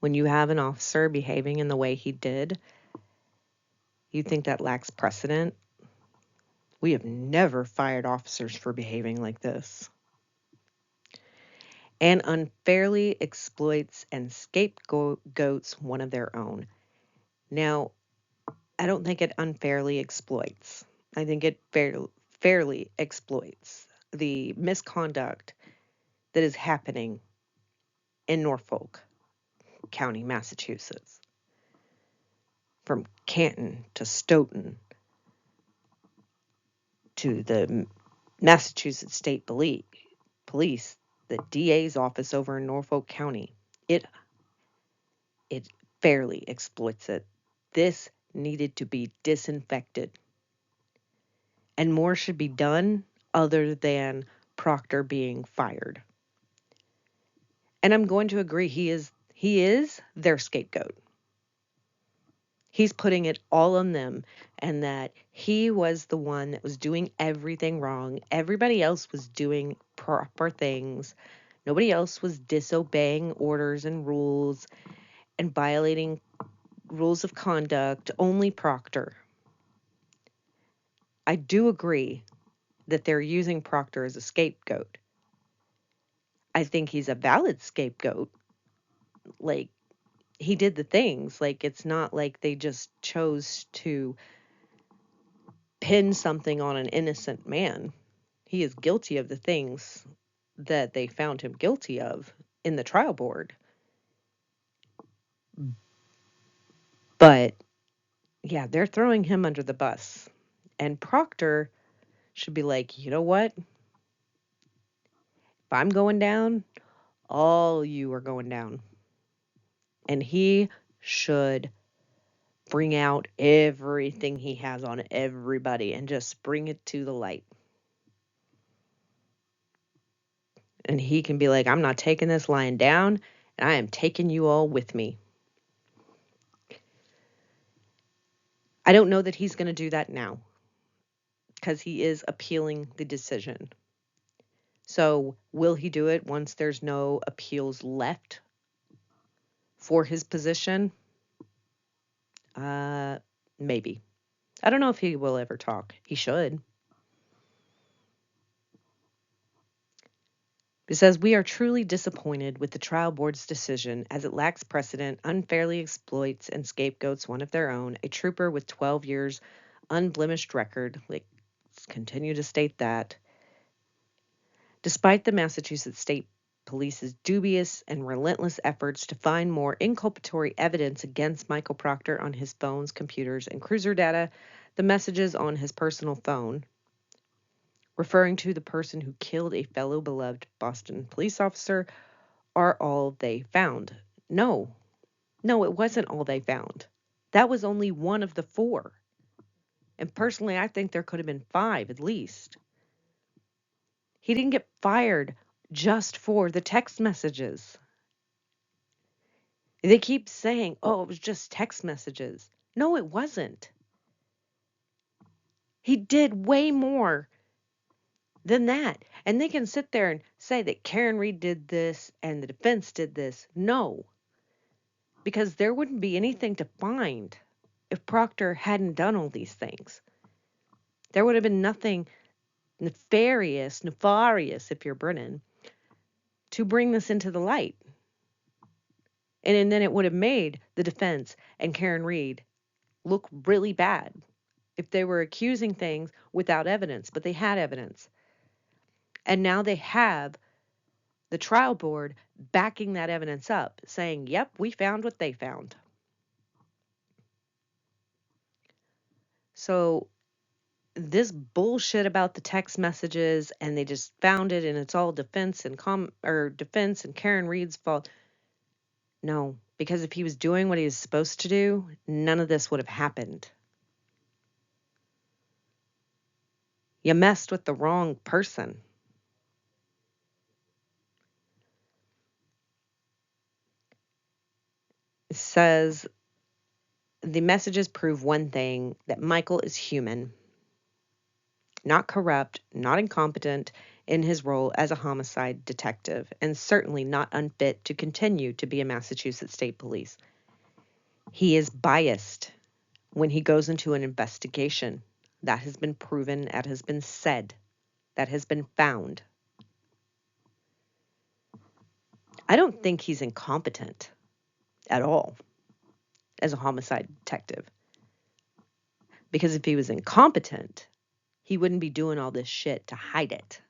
When you have an officer behaving in the way he did, you think that lacks precedent? We have never fired officers for behaving like this. And unfairly exploits and scapegoats one of their own. Now, I don't think it unfairly exploits. I think it fairly exploits the misconduct that is happening in Norfolk County, Massachusetts. From Canton to Stoughton to the Massachusetts State Police, the DA's office over in Norfolk County, it fairly exploits it. This needed to be disinfected, and more should be done other than Proctor being fired. And I'm going to agree he is their scapegoat. He's putting it all on them, and that he was the one that was doing everything wrong. Everybody else was doing proper things. Nobody else was disobeying orders and rules and violating rules of conduct. Only Proctor. I do agree that they're using Proctor as a scapegoat. I think he's a valid scapegoat. Like, he did the things. Like, it's not like they just chose to pin something on an innocent man. He is guilty of the things that they found him guilty of in the trial board. But yeah, they're throwing him under the bus. And Proctor should be like, you know what? If I'm going down, all you are going down. And he should bring out everything he has on everybody and just bring it to the light. And he can be like, I'm not taking this lying down, and I am taking you all with me. I don't know that he's going to do that now because he is appealing the decision. So will he do it once there's no appeals left for his position? Maybe. I don't know if he will ever talk. He should. It says, we are truly disappointed with the trial board's decision as it lacks precedent, unfairly exploits and scapegoats one of their own, a trooper with 12 years unblemished record. Let's continue to state that. Despite the Massachusetts State Police's dubious and relentless efforts to find more inculpatory evidence against Michael Proctor on his phones, computers, and cruiser data, the messages on his personal phone, referring to the person who killed a fellow beloved Boston police officer, are all they found. No, it wasn't all they found. That was only one of the 4. And personally, I think there could have been 5 at least. He didn't get fired just for the text messages. They keep saying, oh, it was just text messages. No, it wasn't. He did way more than that. And they can sit there and say that Karen Reed did this and the defense did this. No, because there wouldn't be anything to find if Proctor hadn't done all these things. There would have been nothing nefarious, if you're Brennan, to bring this into the light. And then it would have made the defense and Karen Reed look really bad if they were accusing things without evidence, but they had evidence. And now they have the trial board backing that evidence up, saying, yep, we found what they found. So this bullshit about the text messages and they just found it and it's all defense and Karen Reed's fault. No, because if he was doing what he was supposed to do, none of this would have happened. You messed with the wrong person. It says the messages prove one thing, that Michael is human, not corrupt, not incompetent in his role as a homicide detective, and certainly not unfit to continue to be a Massachusetts State Police. He is biased when he goes into an investigation. That has been proven, that has been said, that has been found. I don't think he's incompetent at all as a homicide detective. Because if he was incompetent, he wouldn't be doing all this shit to hide it.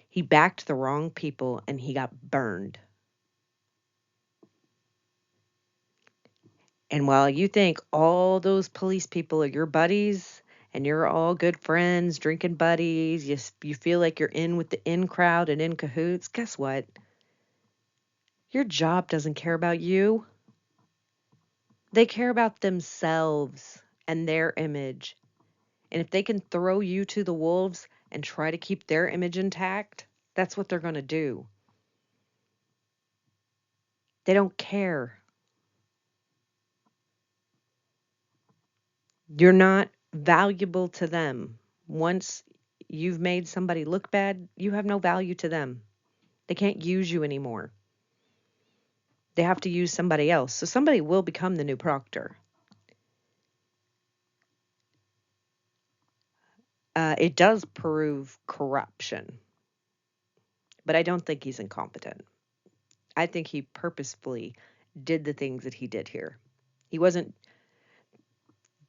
He backed the wrong people and he got burned. And while you think all those police people are your buddies and you're all good friends, drinking buddies, you feel like you're in with the in crowd and in cahoots, guess what? Your job doesn't care about you. They care about themselves and their image. And if they can throw you to the wolves and try to keep their image intact, that's what they're going to do. They don't care. You're not valuable to them. Once you've made somebody look bad, you have no value to them. They can't use you anymore. They have to use somebody else. So somebody will become the new Proctor. It does prove corruption, but I don't think he's incompetent. I think he purposefully did the things that he did here. He wasn't,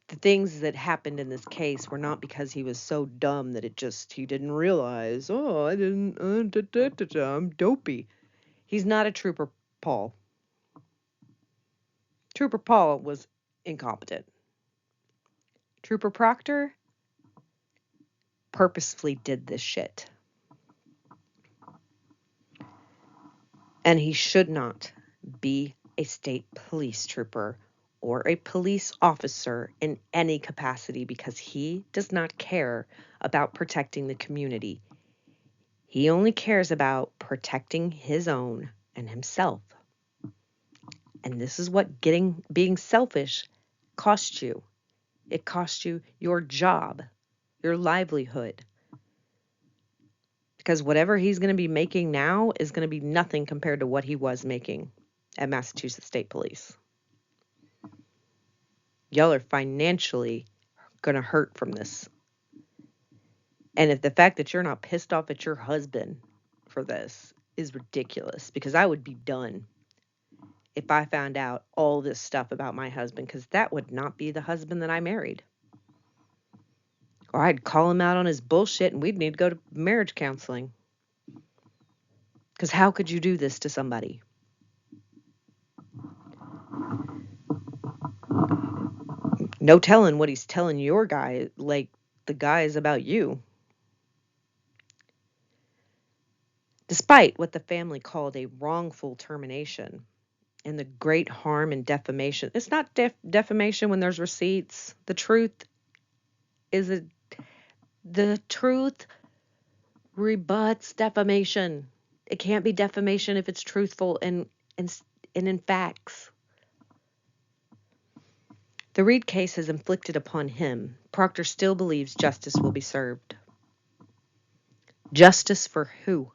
the things that happened in this case were not because he was so dumb that he didn't realize, oh, I didn't, I'm dopey. He's not a Trooper Paul. Trooper Paul was incompetent. Trooper Proctor purposefully did this shit. And he should not be a state police trooper or a police officer in any capacity because he does not care about protecting the community. He only cares about protecting his own and himself. And this is what being selfish costs you. It costs you your job, your livelihood. Because whatever he's going to be making now is going to be nothing compared to what he was making at Massachusetts State Police. Y'all are financially going to hurt from this. And if the fact that you're not pissed off at your husband for this is ridiculous, because I would be done if I found out all this stuff about my husband, because that would not be the husband that I married. Or I'd call him out on his bullshit and we'd need to go to marriage counseling. Because how could you do this to somebody? No telling what he's telling your guy, like the guys about you. Despite what the family called a wrongful termination and the great harm and defamation. It's not defamation when there's receipts. The truth rebuts defamation. It can't be defamation if it's truthful and in facts. The Reed case has inflicted upon him. Proctor still believes justice will be served. Justice for who?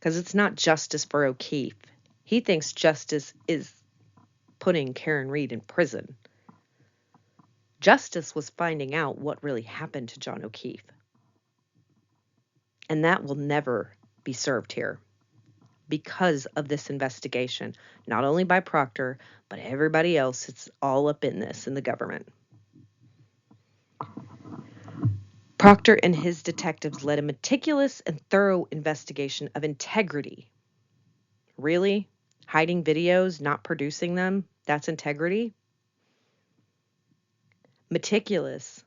Because it's not justice for O'Keefe. He thinks justice is putting Karen Reed in prison. Justice was finding out what really happened to John O'Keefe. And that will never be served here because of this investigation, not only by Proctor, but everybody else that's all up in this in the government. Proctor and his detectives led a meticulous and thorough investigation of integrity. Really? Hiding videos, not producing them? That's integrity? Meticulous.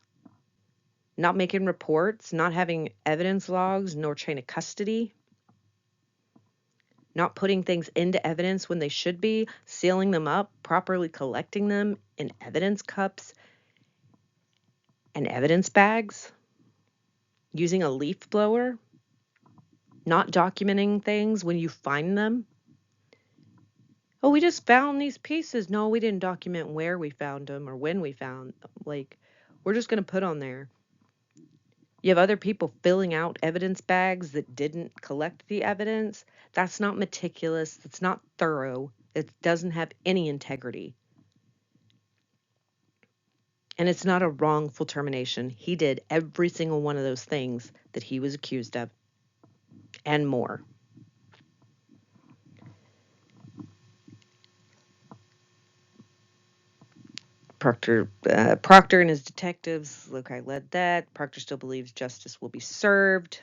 Not making reports, not having evidence logs, nor chain of custody. Not putting things into evidence when they should be, sealing them up, properly collecting them in evidence cups and evidence bags. Using a leaf blower. Not documenting things when you find them. Oh, we just found these pieces. No, we didn't document where we found them or when we found them. Like, we're just going to put on there. You have other people filling out evidence bags that didn't collect the evidence. That's not meticulous. That's not thorough. It doesn't have any integrity. And it's not a wrongful termination. He did every single one of those things that he was accused of and more. Proctor and his detectives, look, I led that. Proctor still believes justice will be served.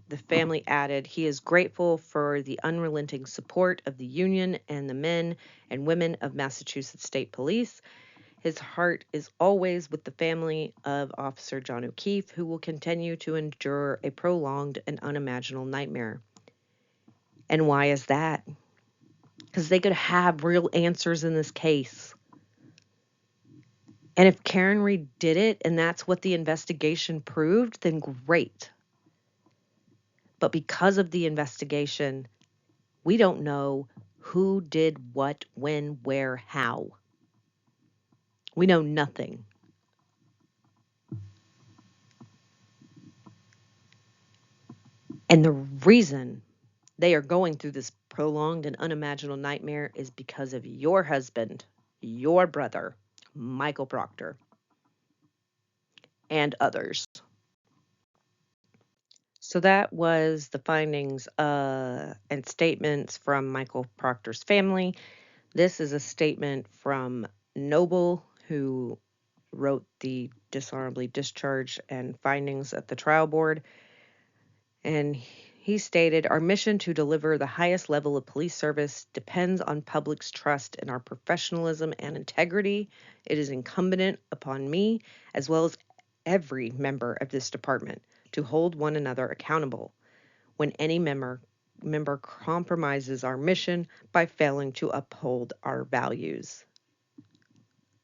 The family added, he is grateful for the unrelenting support of the union and the men and women of Massachusetts State Police. His heart is always with the family of Officer John O'Keefe, who will continue to endure a prolonged and unimaginable nightmare. And why is that? Because they could have real answers in this case. And if Karen Reed did it and that's what the investigation proved, then great. But because of the investigation, we don't know who did what, when, where, how. We know nothing. And the reason they are going through this prolonged and unimaginable nightmare is because of your husband, your brother, Michael Proctor, and others. So that was the findings and statements from Michael Proctor's family. This is a statement from Noble, who wrote the dishonorably discharged and findings at the trial board. And he stated, "Our mission to deliver the highest level of police service depends on public's trust in our professionalism and integrity. It is incumbent upon me, as well as every member of this department, to hold one another accountable when any member compromises our mission by failing to uphold our values."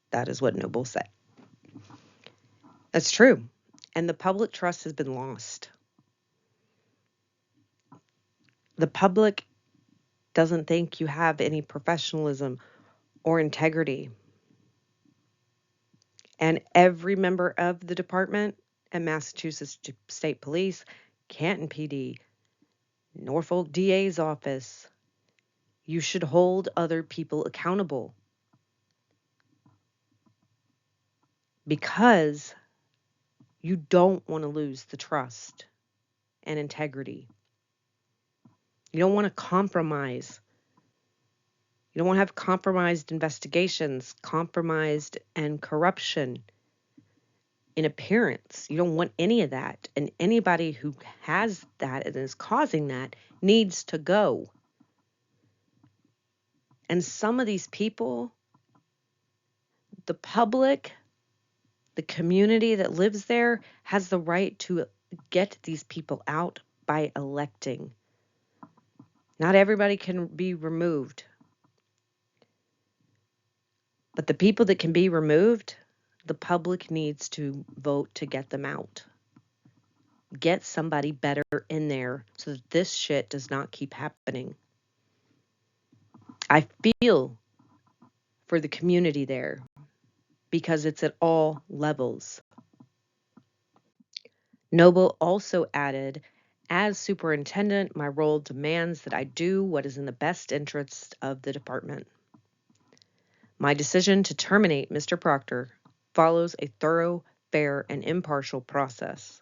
That is what Noble said. That's true. And the public trust has been lost. The public doesn't think you have any professionalism or integrity. And every member of the department at Massachusetts State Police, Canton PD, Norfolk DA's office, you should hold other people accountable. Because you don't want to lose the trust and integrity. You don't want to compromise. You don't want to have compromised investigations, compromised and corruption in appearance. You don't want any of that. And anybody who has that and is causing that needs to go. And some of these people, the public, the community that lives there has the right to get these people out by electing. Not everybody can be removed. But the people that can be removed, the public needs to vote to get them out. Get somebody better in there so that this shit does not keep happening. I feel for the community there because it's at all levels. Noble also added, "As superintendent, my role demands that I do what is in the best interest of the department. My decision to terminate Mr. Proctor follows a thorough, fair, and impartial process.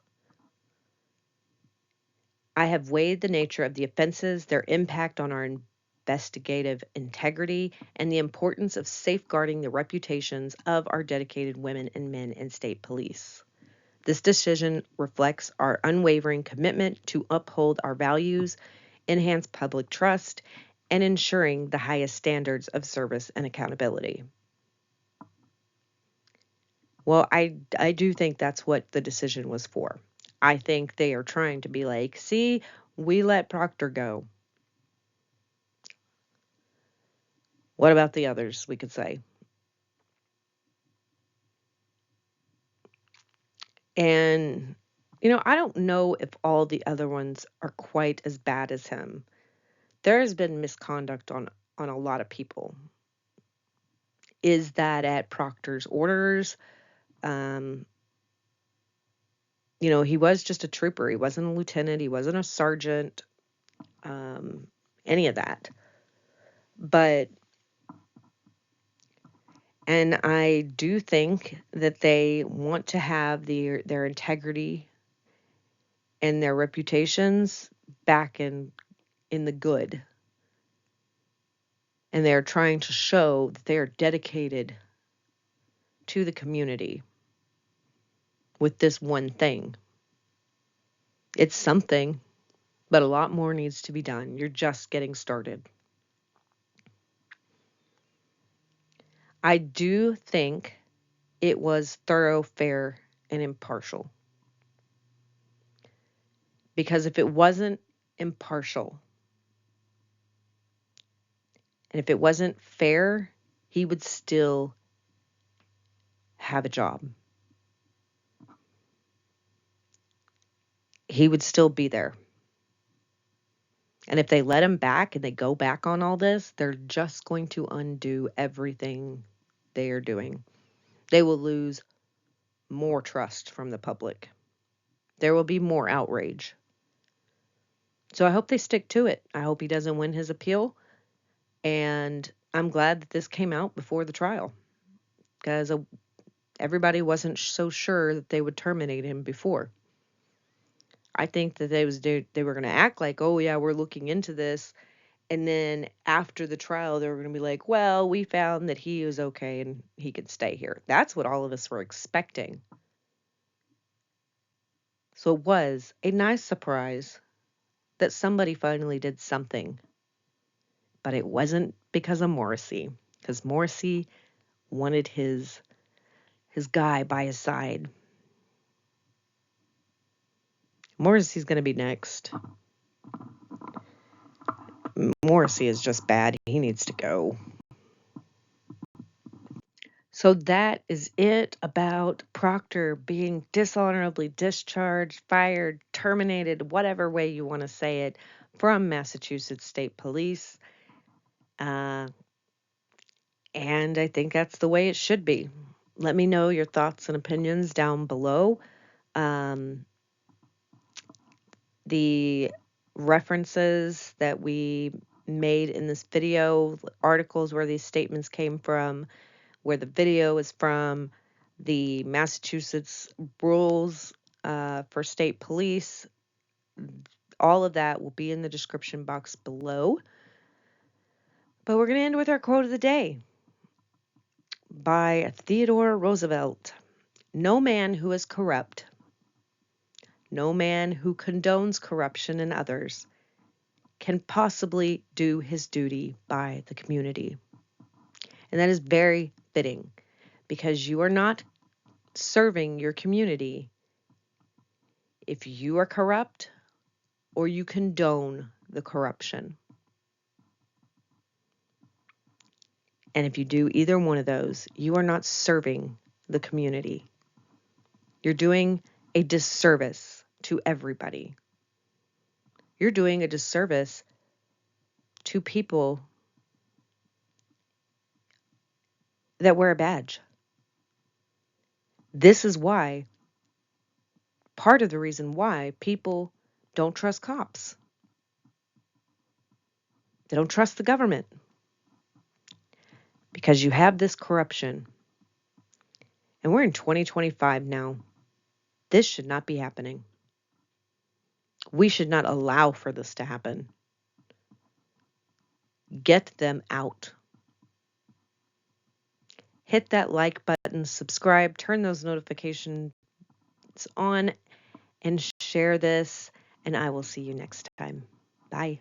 I have weighed the nature of the offenses, their impact on our investigative integrity, and the importance of safeguarding the reputations of our dedicated women and men in state police. This decision reflects our unwavering commitment to uphold our values, enhance public trust, and ensuring the highest standards of service and accountability." Well, I do think that's what the decision was for. I think they are trying to be like, see, we let Proctor go. What about the others, we could say? And, I don't know if all the other ones are quite as bad as him. There has been misconduct on a lot of people. Is that at Proctor's orders? He was just a trooper. He wasn't a lieutenant. He wasn't a sergeant. Any of that. And I do think that they want to have their integrity and their reputations back in the good. And they're trying to show that they are dedicated to the community with this one thing. It's something, but a lot more needs to be done. You're just getting started. I do think it was thorough, fair, and impartial. Because if it wasn't impartial and if it wasn't fair, he would still have a job. He would still be there. And if they let him back and they go back on all this, they're just going to undo everything they are doing. They will lose more trust from the public. There will be more outrage. So I hope they stick to it. I hope he doesn't win his appeal. And I'm glad that this came out before the trial because everybody wasn't so sure that they would terminate him before. I think that they were going to act like, oh yeah, we're looking into this. And then after the trial, they were going to be like, well, we found that he was okay and he could stay here. That's what all of us were expecting. So it was a nice surprise that somebody finally did something. But it wasn't because of Morrissey, because Morrissey wanted his guy by his side. Morrissey's going to be next. Morrissey is just bad. He needs to go. So that is it about Proctor being dishonorably discharged, fired, terminated, whatever way you want to say it, from Massachusetts State Police. And I think that's the way it should be. Let me know your thoughts and opinions down below. The references that we made in this video, articles where these statements came from, where the video is from, the Massachusetts rules for state police, all of that will be in the description box below. But we're going to end with our quote of the day by Theodore Roosevelt. No man who is corrupt, no man who condones corruption in others can possibly do his duty by the community. And that is very fitting because you are not serving your community if you are corrupt or you condone the corruption. And if you do either one of those, you are not serving the community. You're doing a disservice to everybody. You're doing a disservice to people that wear a badge. This is why, part of the reason why people don't trust cops. They don't trust the government because you have this corruption. And we're in 2025 now. This should not be happening. We should not allow for this to happen. Get them out. Hit that like button, subscribe, turn those notifications on, and share this. And I will see you next time. Bye.